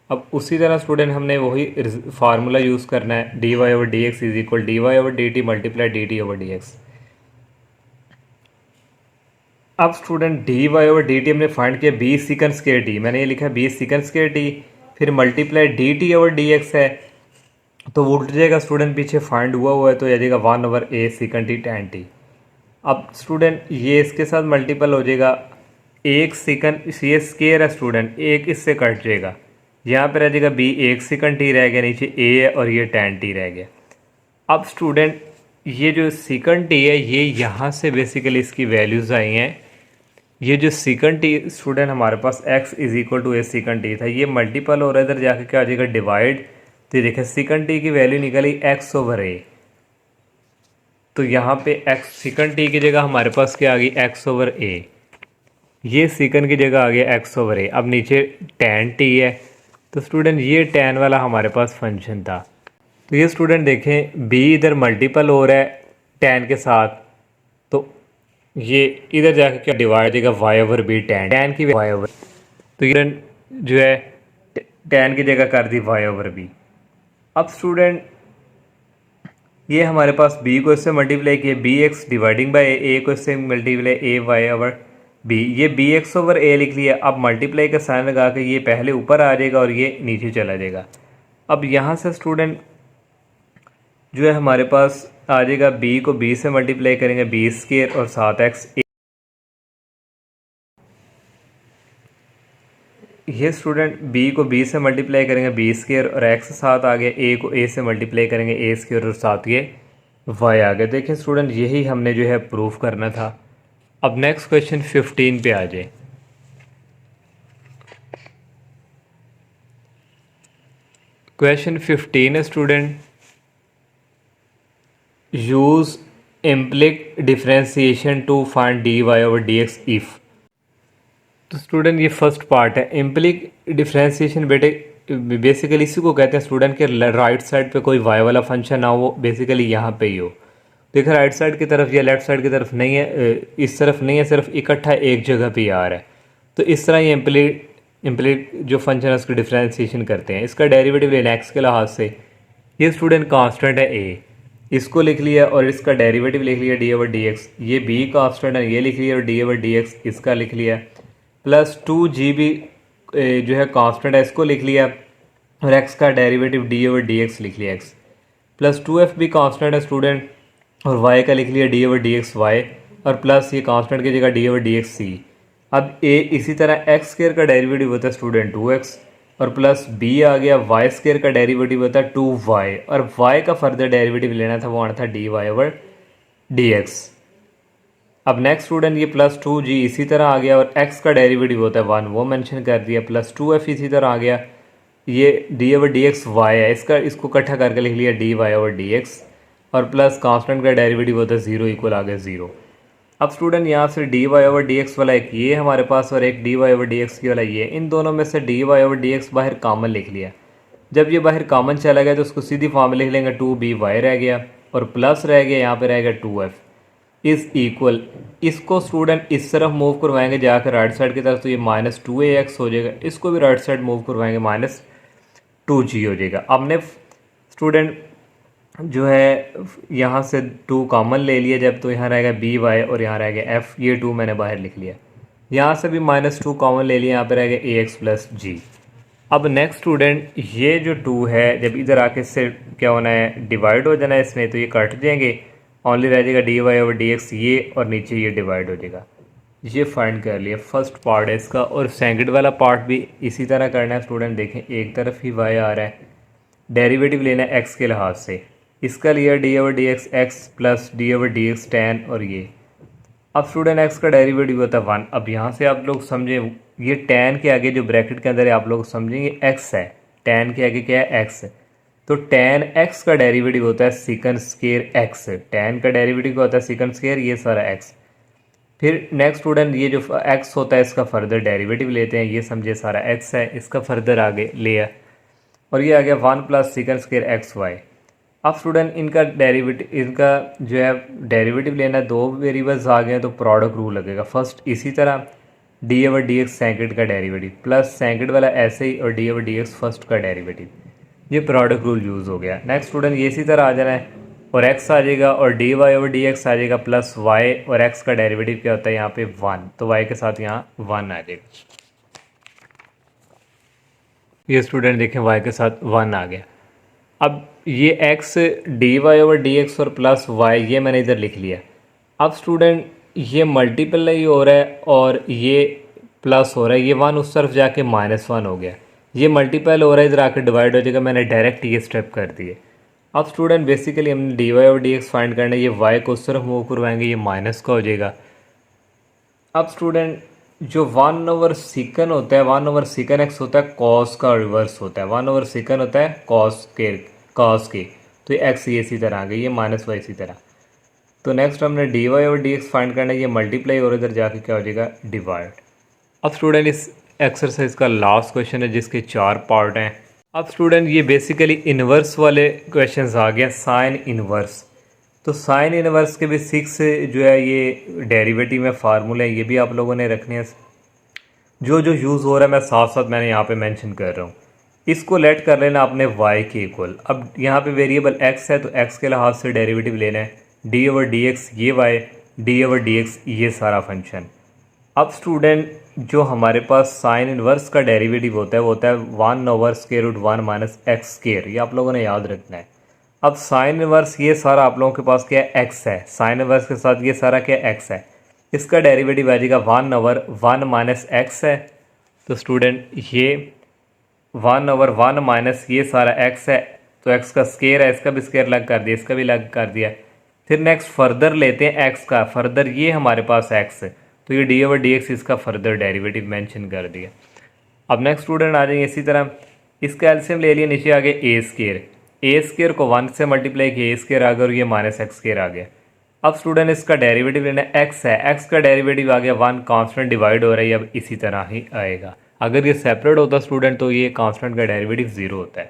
अब उसी तरह स्टूडेंट हमने वही फार्मूला यूज़ करना है, d y over d x is equal d y over d t multiply d t over d x. अब student d y over d t हमने फाइंड किया बी सीकन स्क्वायर टी, मैंने ये लिखा b secant square t, फिर multiply d t over d x है, तो वो उल्ट जाएगा स्टूडेंट, पीछे फाइंड हुआ है तो आ जाएगा 1 ओवर ए सीकन टी टैन टी। अब स्टूडेंट ये इसके साथ मल्टीपल हो जाएगा, एक सीकन ये स्क्वायर है स्टूडेंट, एक इससे कट जाएगा, यहाँ पे रह जाएगा बी, एक सीकन टी रह गया, नीचे ए है और ये टैन टी रह गया। अब स्टूडेंट ये जो सीकन टी है ये यहाँ से बेसिकली इसकी वैल्यूज़ आई हैं, ये जो सीकन टी स्टूडेंट हमारे पास x is equal to a secant t था, ये मल्टीपल हो रहा है, इधर जाके क्या आ जाएगा डिवाइड, तो देखिए सीकन टी की वैल्यू निकली x ओवर ए, तो यहाँ पे x सीकन टी की जगह हमारे पास क्या आ गई x ओवर ए, ये सीकन की जगह आ गया x ओवर ए। अब नीचे टैन टी है, तो स्टूडेंट ये टैन वाला हमारे पास फंक्शन था, तो ये स्टूडेंट देखें b इधर मल्टीपल हो रहा है टैन के साथ, तो ये इधर जाकर क्या डिवाइड देगा y ओवर बी टैन की y ओवर, तो ये जो है टैन की जगह कर दी y ओवर बी। अब स्टूडेंट ये हमारे पास b को इससे मल्टीप्लाई किया बी एक्स डिवाइडिंग बाय ए को इससे मल्टीप्लाई ए वाई ओवर बी, ये बी एक्स ओवर ए लिख लिया। अब मल्टीप्लाई का साइन लगा के ये पहले ऊपर आ जाएगा और ये नीचे चला जाएगा। अब यहाँ से स्टूडेंट जो है हमारे पास आ जाएगा b को b से मल्टीप्लाई करेंगे बी स्क्वायर और 7x, ये स्टूडेंट b को b से मल्टीप्लाई करेंगे बी स्क्वायर और x साथ आ गया, a को a से मल्टीप्लाई करेंगे a स्क्वायर और साथ ये y आ गया। देखिए स्टूडेंट यही हमने जो है प्रूफ करना था। अब नेक्स्ट क्वेश्चन 15 पे आ जाए। क्वेश्चन 15 है student, use implicit differentiation to find d y over d x if. तो स्टूडेंट ये फर्स्ट पार्ट है, इम्प्लिक डिफ्रेंसिएशन बेटे बेसिकली इसी को कहते हैं स्टूडेंट के राइट साइड पे कोई वाई वाला फंक्शन ना हो, बेसिकली यहाँ पे ही हो। देखो राइट साइड की तरफ या लेफ्ट साइड की तरफ नहीं है, इस तरफ नहीं है, सिर्फ इकट्ठा एक जगह पे आ रहा है, तो इस तरह ये इम्प्लिक जो फंक्शन है उसकी डिफ्रेंसिएशन करते हैं। इसका डेरिवेटिव लेना एक्स के लिहाज से, ये स्टूडेंट कांस्टेंट है ए, इसको लिख लिया और इसका डेरिवेटिव लिख लिया डी ओवर डी एक्स, ये बी कांस्टेंट है ये लिख लिया और डी ओवर डी एक्स इसका लिख लिया, प्लस 2g भी जो है कांस्टेंट है इसको लिख लिया और x का derivative D over d x लिख लिया x, प्लस 2f भी कांस्टेंट है स्टूडेंट और y का लिख लिया d over d x y, और प्लस ये कांस्टेंट की जगह d over d x c. अब a इसी तरह x स्क्वायर का डेरिवेटिव होता है स्टूडेंट 2x और प्लस b आ गया, y स्क्वायर का डेरिवेटिव होता है 2y और y का फर्दर डेरिवेटिव लेना था वो आना था dy ओवर dx। अब नेक्स्ट स्टूडेंट ये प्लस 2g इसी तरह आ गया और x का डेरिवेटिव होता है 1 वो मेंशन कर दिया, प्लस 2f इसी तरह आ गया, ये d over d x y है, इसको इकट्ठा करके लिख लिया d y over d x और प्लस कांस्टेंट का डेरिवेटिव होता है 0 इक्वल आ गया 0। अब स्टूडेंट यहाँ से d y over d x वाला एक ये हमारे पास और एक d y over d x की वाला ये, इन दोनों में से d y over d x बाहर कॉमन लिख लिया। जब ये बाहर कॉमन चला गया तो उसको सीधी फॉर्म में लिख लेंगे 2by रह गया और प्लस रह गया यहाँ पे रह गया 2f इज़ इक्वल, इसको स्टूडेंट इस तरफ मूव करवाएंगे जाकर राइट साइड की तरफ, तो ये माइनस 2ax हो जाएगा, इसको भी राइट साइड मूव करवाएंगे माइनस 2g हो जाएगा। आपने स्टूडेंट जो है यहाँ से 2 कॉमन ले लिया जब, तो यहाँ रहेगा by और यहाँ रहेगा f, ये 2 मैंने बाहर लिख लिया, यहाँ से भी माइनस 2 कॉमन ले लिया, यहाँ पे रहेगा ax प्लस g। अब नेक्स्ट स्टूडेंट ये जो 2 है जब इधर आके इससे क्या होना है डिवाइड हो जाना है इसमें, तो ये कट जाएंगे, ओनली रह जाएगा d y over d x ये और नीचे ये डिवाइड हो जाएगा। ये फाइंड कर लिया फर्स्ट पार्ट है इसका, और सेकंड वाला पार्ट भी इसी तरह करना है स्टूडेंट। देखें एक तरफ ही y आ रहा है, डेरिवेटिव लेना है x के लिहाज से, इसका लिया d over d x x plus d over d x tan, और ये अब स्टूडेंट x का डेरिवेटिव होता है 1। अब यहाँ से आप लोग समझें ये टैन के आगे जो ब्रैकेट के अंदर है आप लोग समझेंगे x है, टैन के आगे क्या है x है, तो tan x का डेरिवेटिव होता है सिकन स्केयर x, tan का डेरिवेटिव क्या होता है सिकन स्केयर ये सारा x। फिर नेक्स्ट स्टूडेंट ये जो x होता है इसका फर्दर डेरिवेटिव लेते हैं, ये समझे सारा x है, इसका फर्दर आगे लिया और ये आ गया 1 प्लस सिकन स्केयर एक्स वाई। अब स्टूडेंट इनका डेरिवेटिव, इनका जो है डेरिवेटिव लेना है, दो वेरिएबल्स आ गए हैं तो प्रोडक्ट रूल लगेगा। फर्स्ट इसी तरह D over d x second का डेरिवेटिव प्लस सेकेंड वाला ऐसे ही और d over d x first का डेरिवेटिव, ये प्रोडक्ट रूल यूज़ हो गया। नेक्स्ट स्टूडेंट ये इसी तरह आ जाना है और x आ जाएगा और d y over d x आ जाएगा प्लस y और x का डेरिवेटिव क्या होता है यहाँ पे 1, तो y के साथ यहाँ 1 आ जाएगा। ये स्टूडेंट देखें y के साथ 1 आ गया। अब ये x d y over d x और प्लस y ये मैंने इधर लिख लिया। अब स्टूडेंट ये मल्टीप्लाई हो रहा है और ये प्लस हो रहा है, ये 1 उस तरफ जाके -1 हो गया, ये मल्टीपल हो रहा है इधर आकर डिवाइड हो जाएगा, मैंने डायरेक्ट ये स्टेप कर दिए। अब स्टूडेंट बेसिकली हमने डी वाई और डी एक्स फाइंड करना है, ये y को उस तरफ मूव करवाएंगे, ये माइनस का हो जाएगा। अब स्टूडेंट जो 1 ओवर सिकन होता है, 1 ओवर सिकन एक्स होता है कॉस का रिवर्स होता है, 1 ओवर सिकन होता है कॉस के, तो ये एक्स ये इसी तरह आ गई, ये माइनस वाई इसी तरह। तो नेक्स्ट हमने डी वाई और डी एक्स फाइंड करना है, ये मल्टीप्लाई और इधर जाके क्या हो जाएगा डिवाइड। अब स्टूडेंट इस एक्सरसाइज का लास्ट क्वेश्चन है जिसके 4 पार्ट हैं। अब स्टूडेंट ये बेसिकली इन्वर्स वाले क्वेश्चंस आ गए, साइन इन्वर्स। तो साइन इन्वर्स के भी 6 जो है ये डेरिवेटिव में फार्मूले हैं, ये भी आप लोगों ने रखने हैं। जो जो यूज़ हो रहा है मैं साथ साथ मैंने यहाँ पे मेंशन कर रहा हूँ। इसको लेट कर लेना आपने y के इक्वल। अब यहाँ पे वेरिएबल x है तो x के लिहाज से डेरिवेटिव लेना है, डी ओवर डी एक्स ये y, d over d x ये सारा फंक्शन। अब स्टूडेंट जो हमारे पास साइन इनवर्स का डेरिवेटिव होता है वो होता है 1 over square root 1 minus x square, ये आप लोगों ने याद रखना है। अब साइन इनवर्स ये सारा आप लोगों के पास क्या है x है, साइन इनवर्स के साथ ये सारा क्या है x है, इसका डेरिवेटिव आ जाएगा 1 ओवर 1 माइनस एक्स है। तो स्टूडेंट ये 1 ओवर 1 माइनस ये सारा x है, तो x का स्क्वायर है, इसका भी स्क्वायर लग कर दिया, इसका भी लग कर दिया। फिर नेक्स्ट फर्दर लेते हैं x का, फर्दर ये हमारे पास x है तो ये डी ओवर डी एक्स इसका फर्दर डेरिवेटिव मेंशन कर दिया। अब नेक्स्ट स्टूडेंट आ जाएंगे इसी तरह, इसका एलसीएम ले लिया, नीचे आ गया ए स्क्वायर को 1 से मल्टीप्लाई किया, ए स्क्वायर आ गया और ये माइनस एक्स स्क्वायर आ गया। अब स्टूडेंट इसका डेरिवेटिव लेना x है, x का डेरिवेटिव आ गया 1, कांस्टेंट डिवाइड हो रहा है, अब इसी तरह ही आएगा। अगर ये सेपरेट होता स्टूडेंट तो ये कांस्टेंट का डेरिवेटिव 0 होता है।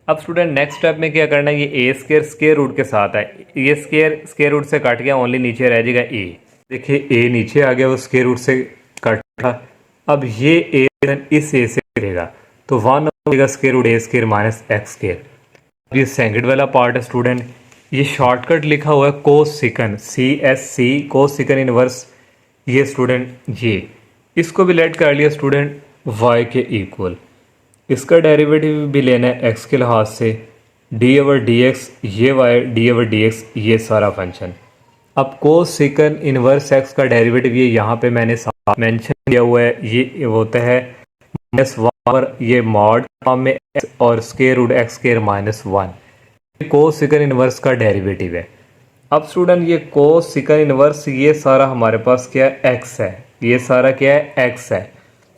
अब स्टूडेंट नेक्स्ट स्टेप में क्या करना है, ये ए स्क्वायर स्क्वायर रूट के साथ है, ये स्क्वायर रूट से कट गया, ओनली नीचे रह जाएगा ए। देखिए ए नीचे आ गया, वो स्क्वायर रूट से कटा। अब ये ए इस ए से गिरेगा तो 1 हो जाएगा स्क्वायर रूट ए स्क्वायर माइनस एक्स स्क्वायर। ये सेकंड वाला पार्ट है स्टूडेंट, ये शॉर्टकट लिखा हुआ है कोस सिकन, CSC कोस सिकन इनवर्स, ये स्टूडेंट ये इसको भी लेट कर लिया स्टूडेंट y के इक्वल। इसका डेरिवेटिव भी लेना है x के लिहाज से, डी ओवर डी एक्स ये y, d over d x ये सारा फंक्शन। अब कोस सिकन इनवर्स x का डेरिवेटिव ये यहाँ पे मैंने साथ मेंशन किया हुआ है, ये होता है -1 ये मॉड फॉर्म में x और स्क्वायर रूट एक्स स्क्वायर -1, कोस सिकन इनवर्स का डेरिवेटिव है। अब स्टूडेंट ये कोस सिकन इनवर्स ये सारा हमारे पास क्या है x है, ये सारा क्या है x है।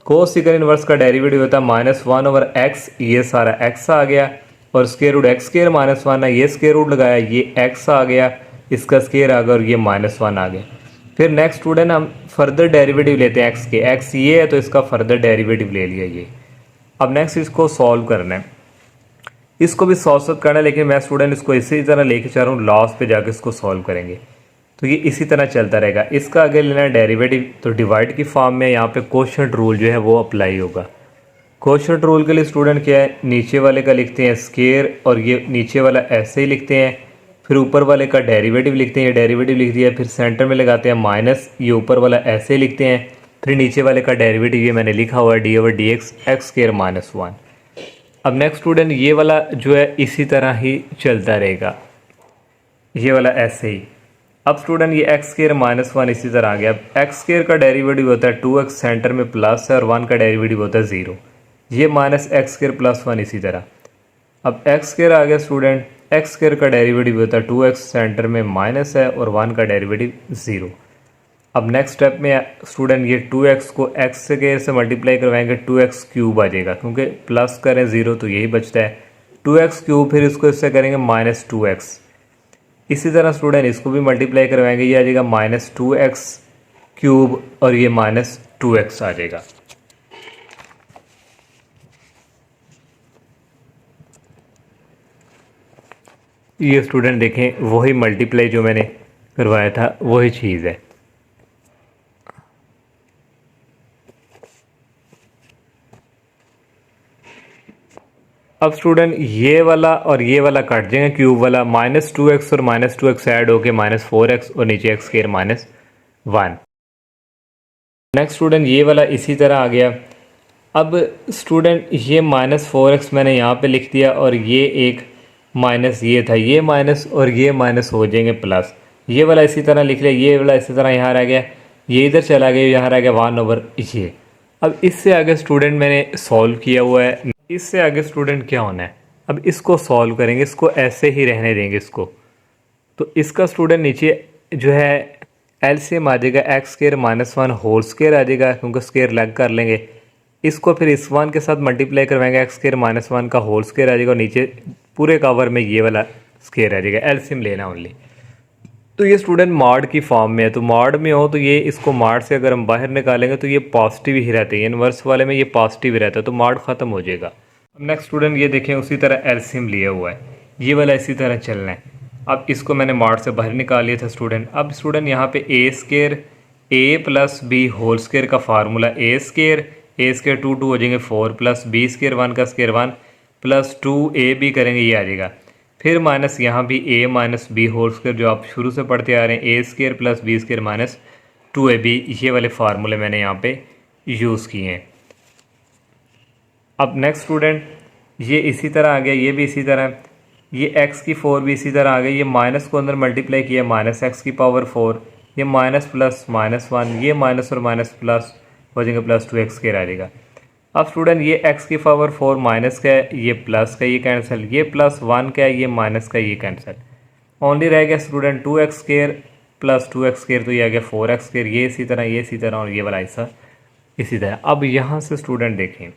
कोस सिकन इनवर्स का डेरिवेटिव होता है -1 ओवर x, ये सारा x आ गया और स्क्वायर रूट एक्स स्क्वायर -1 है, ये स्क्वायर रूट लगाया, ये x आ गया, इसका स्क्वायर आ गया और ये -1 आ गया। फिर नेक्स्ट स्टूडेंट हम फर्दर डेरिवेटिव लेते हैं x के, x ये है तो इसका फर्दर डेरिवेटिव ले लिया ये। अब नेक्स्ट इसको सॉल्व करना है, इसको भी सॉल्व करना है, लेकिन मैं स्टूडेंट इसको इसी तरह लेके चल रहा हूँ, लास्ट पे जाके इसको सॉल्व करेंगे तो ये इसी तरह चलता रहेगा। इसका आगे लेना है डेरिवेटिव, तो डिवाइड की फॉर्म में यहाँ पे कोशंट रूल जो है वो अप्लाई होगा। कोशंट रूल के लिए स्टूडेंट क्या है, नीचे वाले का लिखते हैं स्क्वायर और ये नीचे वाला ऐसे ही लिखते हैं, फिर ऊपर वाले का डेरिवेटिव लिखते हैं, ये डेरिवेटिव लिख दिया, फिर सेंटर में लगाते हैं माइनस, ये ऊपर वाला ऐसे ही लिखते हैं, फिर नीचे वाले का डेरिवेटिव ये मैंने लिखा हुआ है d over d x x square -1। अब नेक्स्ट स्टूडेंट ये वाला जो है इसी तरह ही चलता रहेगा, ये वाला ऐसे ही। अब स्टूडेंट ये एक्स स्क्वायर -1 इसी तरह आ गया। अब एक्स स्क्वायर का डेरिवेटिव होता है 2x, सेंटर में प्लस है और 1 का डेरिवेटिव होता है 0, ये माइनस एक्स स्क्वायर +1 इसी तरह। अब एक्स स्क्वायर आ गया स्टूडेंट, एक्स स्क्वायर का डेरिवेटिव होता है 2x, सेंटर में माइनस है और 1 का डेरिवेटिव 0। अब नेक्स्ट स्टेप में स्टूडेंट ये 2x को एक्स स्क्वायर से मल्टीप्लाई करवाएंगे, 2x क्यूब आ जाएगा, क्योंकि प्लस करें 0 तो यही बचता है, 2x³ फिर इसको इससे करेंगे -2x। इसी तरह स्टूडेंट इसको भी मल्टीप्लाई करवाएंगे, ये आ जाएगा -2x³ और ये -2x आ जाएगा। ये स्टूडेंट देखें वही मल्टीप्लाई जो मैंने करवाया था वही चीज़ है। अब स्टूडेंट ये वाला और ये वाला कट जाएंगे, क्यूब वाला -2x और -2x ऐड होके -4x और नीचे x² -1। नेक्स्ट स्टूडेंट ये वाला इसी तरह आ गया। अब स्टूडेंट ये -4x मैंने यहाँ पे लिख दिया और ये एक माइनस ये था, ये माइनस और ये माइनस हो जाएंगे प्लस। ये वाला इसी तरह लिख लिया, ये वाला इसी तरह यहाँ रह गया, ये इधर चला गया, यहाँ रह गया 1/। ये अब इससे आगे स्टूडेंट मैंने सॉल्व किया हुआ है। इससे आगे स्टूडेंट क्या होना है, अब इसको सॉल्व करेंगे, इसको ऐसे ही रहने देंगे इसको। तो इसका स्टूडेंट नीचे जो है एलसीएम आ जाएगा x² -1 होल स्क्वायर आ जाएगा, क्योंकि स्क्वायर लग कर लेंगे। इसको फिर इस 1 के साथ मल्टीप्लाई करवाएंगे, x² -1 का होल स्क्वायर आ जाएगा और नीचे पूरे कवर में ये वाला स्क्वायर आ जाएगा। एलसीएम लेना ओनली। तो ये स्टूडेंट मॉड की फॉर्म में है, तो मॉड में हो तो ये इसको मॉड से अगर हम बाहर निकालेंगे तो ये पॉजिटिव ही रहते हैं, इनवर्स वाले में ये पॉजिटिव ही रहता है, तो मॉड ख़त्म हो जाएगा। अब नेक्स्ट स्टूडेंट ये देखें उसी तरह एलसीएम लिया हुआ है, ये वाला इसी तरह चलना है। अब इसको मैंने मॉड से बाहर निकाल लिया था स्टूडेंट। अब स्टूडेंट यहाँ पे a² a + b whole square का फार्मूला a² 2 हो जाएंगे 4 + b² 1 का स्क्वायर 1 + 2ab करेंगे, ये आ जाएगा। फिर माइनस यहाँ भी a - b होल स्क्वायर जो आप शुरू से पढ़ते आ रहे हैं, a² + b² - 2ab, ये वाले फार्मूले मैंने यहाँ पे यूज़ किए हैं। अब नेक्स्ट स्टूडेंट ये इसी तरह आ गया, ये भी इसी तरह, ये x⁴ भी इसी तरह आ गया। ये माइनस को अंदर मल्टीप्लाई किया -x⁴, ये माइनस प्लस -1, ये माइनस और माइनस प्लस हो जाएंगे +2x² आ जाएगा। अब स्टूडेंट ये x⁴ माइनस का है, ये प्लस का, ये कैंसिल, ये +1 का है, ये माइनस का, ये कैंसिल। ओनली रह गया स्टूडेंट 2x² + 2x², तो ये आ गया 4x², ये इसी तरह, ये इसी तरह और ये वाला हिस्सा इसी तरह। अब यहाँ से स्टूडेंट देखें,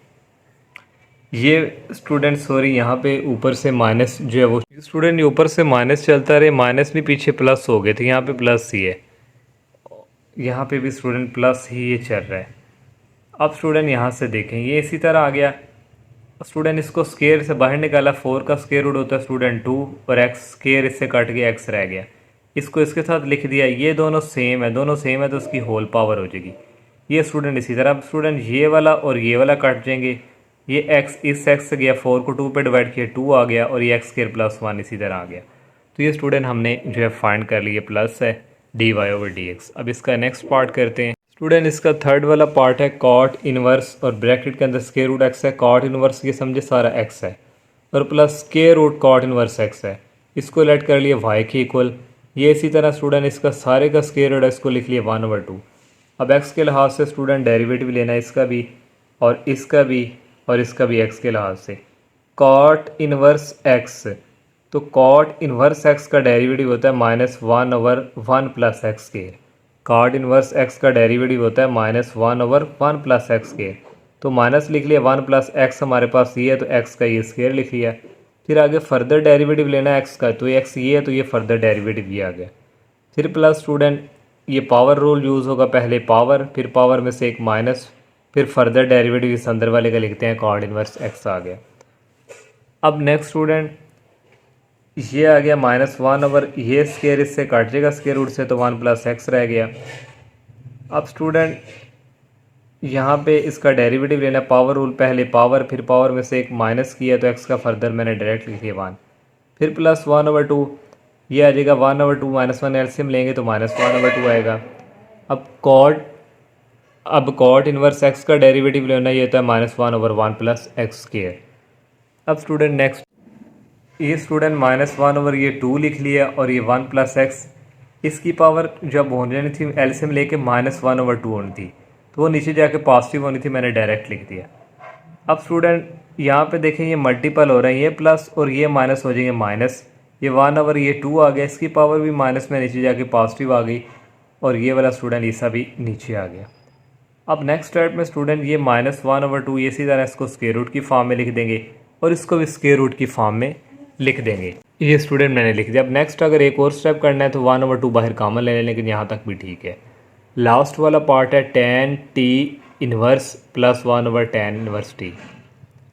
ये स्टूडेंट सॉरी यहाँ पे ऊपर से माइनस जो है वो स्टूडेंट ये ऊपर से माइनस चलता रहे, माइनस भी पीछे प्लस हो गए थे, यहाँ पे प्लस ही है, यहाँ पे भी स्टूडेंट प्लस ही ये चल रहा है। अब स्टूडेंट यहाँ से देखें ये इसी तरह आ गया। स्टूडेंट इसको स्क्वायर से बाहर निकाला, 4 का स्क्वायर रूट होता है स्टूडेंट 2 और x² इससे कट गया, x रह गया, इसको इसके साथ लिख दिया। ये दोनों सेम है, दोनों सेम है तो उसकी होल पावर हो जाएगी। ये स्टूडेंट इसी तरह। अब स्टूडेंट ये वाला और ये वाला कट जाएंगे, ये x इस x से गया, 4 को 2 पे डिवाइड किया 2 आ गया और ये x² + 1 इसी तरह आ गया। तो ये स्टूडेंट हमने जो है फाइंड कर लिया, प्लस है dy/dx। अब इसका नेक्स्ट पार्ट करते हैं स्टूडेंट। इसका थर्ड वाला पार्ट है कॉट इनवर्स और ब्रैकेट के अंदर स्क्वायर रूट x है। कॉट इनवर्स ये समझे सारा x है और plus square root cot inverse x है, इसको लेट कर लिया y के इक्वल। ये इसी तरह स्टूडेंट इसका सारे का स्क्वायर रूट है, इसको लिख लिया 1/2। अब x के लिहाज से स्टूडेंट डेरिवेटिव लेना है, इसका भी और इसका भी और इसका भी x के लिहाज से। कॉट इनवर्स x, तो कॉट इनवर्स x का डेरिवेटिव होता है -1/1 + x²। कॉट इनवर्स x का डेरिवेटिव होता है -1/1 + x²। तो माइनस लिख लिया 1 + x हमारे पास ये है तो x का ये स्क्वायर लिख लिया। फिर आगे फर्दर डेरिवेटिव लेना है x का, तो x ये है तो ये फर्दर डेरिवेटिव ये आ गया। फिर प्लस स्टूडेंट ये पावर रूल यूज़ होगा, पहले पावर फिर पावर में से एक माइनस, फिर फर्दर डेरिवेटिव इस अंदर वाले का लिखते हैं, कॉट इनवर्स x आ गया। अब नेक्स्ट स्टूडेंट ये आ गया -1/, ये स्क्वायर इससे काट जाएगा स्क्वायर रूट से, तो 1 + x रह गया। अब स्टूडेंट यहाँ पे इसका डेरिवेटिव लेना, पावर रूल, पहले पावर फिर पावर में से एक माइनस किया तो x का फर्दर मैंने डायरेक्ट लिख दिया 1, फिर प्लस 1/2, ये आ जाएगा 1/2 -1 एलसीएम लेंगे तो -1/2 आएगा। अब कॉट इनवर्स x का डेरिवेटिव लेना, ये होता है -1/1 + x²। अब स्टूडेंट नेक्स्ट ये स्टूडेंट -1/, ये 2 लिख लिया और ये 1 + x, इसकी पावर जब होनी थी एलसीएम लेके -1/2 होनी थी, तो वो नीचे जाके पॉजिटिव होनी थी, मैंने डायरेक्ट लिख दिया। अब स्टूडेंट यहाँ पे देखें ये मल्टीपल हो रहे हैं, ये प्लस और ये माइनस हो जाएंगे माइनस, ये 1/, ये 2 आ गया, इसकी पावर भी माइनस में नीचे जाके पॉजिटिव आ गई और ये वाला स्टूडेंट इसका भी नीचे आ गया। अब नेक्स्ट स्टेप में स्टूडेंट ये -1/2 ये इसी तरह इसको स्क्वायर रूट की फॉर्म में लिख देंगे और इसको भी स्क्वायर रूट की फॉर्म में लिख देंगे। ये स्टूडेंट मैंने लिख दिया। अब नेक्स्ट अगर एक और स्टेप करना है तो 1/2 बाहर कॉमन ले लें, लेकिन यहाँ तक भी ठीक है। लास्ट वाला पार्ट है tan t inverse plus 1/tan inverse t।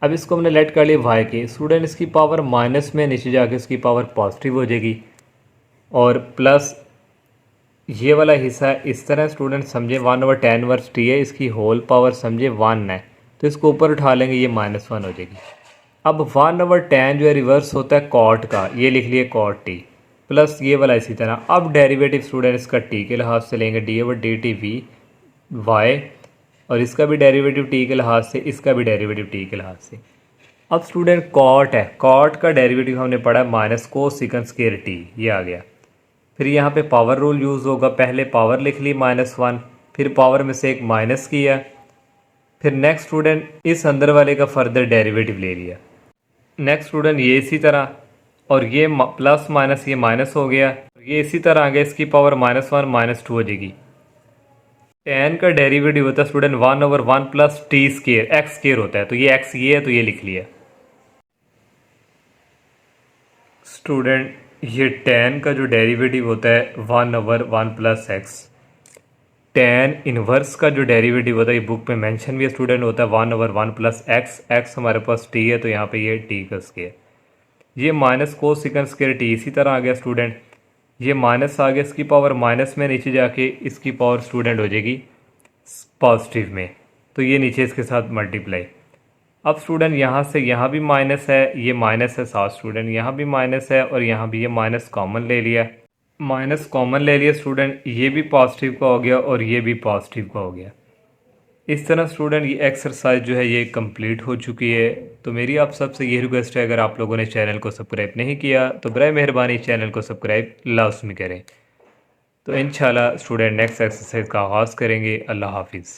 अब इसको हमने लेट कर लिया y के। स्टूडेंट इसकी पावर माइनस में नीचे जाके इसकी पावर पॉजिटिव हो जाएगी और प्लस ये वाला हिस्सा इस तरह स्टूडेंट समझे 1/tan इन्वर्स t है, इसकी होल पावर समझे 1 है, तो इसको ऊपर उठा लेंगे, ये -1 हो जाएगी। अब 1/tan जो है रिवर्स होता है कॉट का, ये लिख लिए कॉट t प्लस ये वाला इसी तरह। अब डेरिवेटिव स्टूडेंट इसका t के लिहाज से लेंगे d/dt v y, और इसका भी डेरिवेटिव t के लिहाज से, इसका भी डेरिवेटिव t के लिहाज से। अब स्टूडेंट कॉट है, कॉट का डेरिवेटिव हमने पढ़ा माइनस कोसेकंड स्क्वायर t, ये आ गया। फिर यहाँ पे पावर रूल यूज़ होगा, पहले पावर लिख ली -1, फिर पावर में से एक माइनस किया, फिर नेक्स्ट स्टूडेंट इस अंदर वाले का फर्दर डेरिवेटिव ले लिया। नेक्स्ट स्टूडेंट ये इसी तरह, और ये प्लस माइनस ये माइनस हो गया, ये इसी तरह आ गया, इसकी पावर -1 -2 हो जाएगी। tan का डेरिवेटिव होता है student 1/1 plus t square, x square होता है, तो ये x ये है तो ये लिख लिया। स्टूडेंट ये tan का जो डेरिवेटिव होता है 1/1 प्लस x, tan इन्वर्स का जो डेरिवेटिव होता है ये बुक में मेंशन भी है स्टूडेंट, होता है 1/1 प्लस x, x हमारे पास t है तो यहाँ पे ये t का स्क्वायर, ये माइनस कोसेकंड स्क्वायर t इसी तरह आ गया स्टूडेंट, ये माइनस आ गया, इसकी पावर माइनस में नीचे जाके इसकी पावर स्टूडेंट हो जाएगी पॉजिटिव में, तो ये नीचे इसके साथ मल्टीप्लाई। अब स्टूडेंट यहाँ से यहाँ भी माइनस है, ये माइनस है साथ स्टूडेंट, यहाँ भी माइनस है और यहाँ भी ये माइनस कॉमन ले लिया, माइनस कॉमन ले लिया स्टूडेंट, ये भी पॉजिटिव का हो गया और ये भी पॉजिटिव का हो गया। इस तरह स्टूडेंट ये एक्सरसाइज जो है ये कंप्लीट हो चुकी है। तो मेरी आप सबसे ये रिक्वेस्ट है, अगर आप लोगों ने चैनल को सब्सक्राइब नहीं किया तो बराए मेहरबानी चैनल को सब्सक्राइब लाजमी करें। तो इंशाल्लाह स्टूडेंट नेक्स्ट एक्सरसाइज का आगाज़ करेंगे। अल्लाह हाफिज़।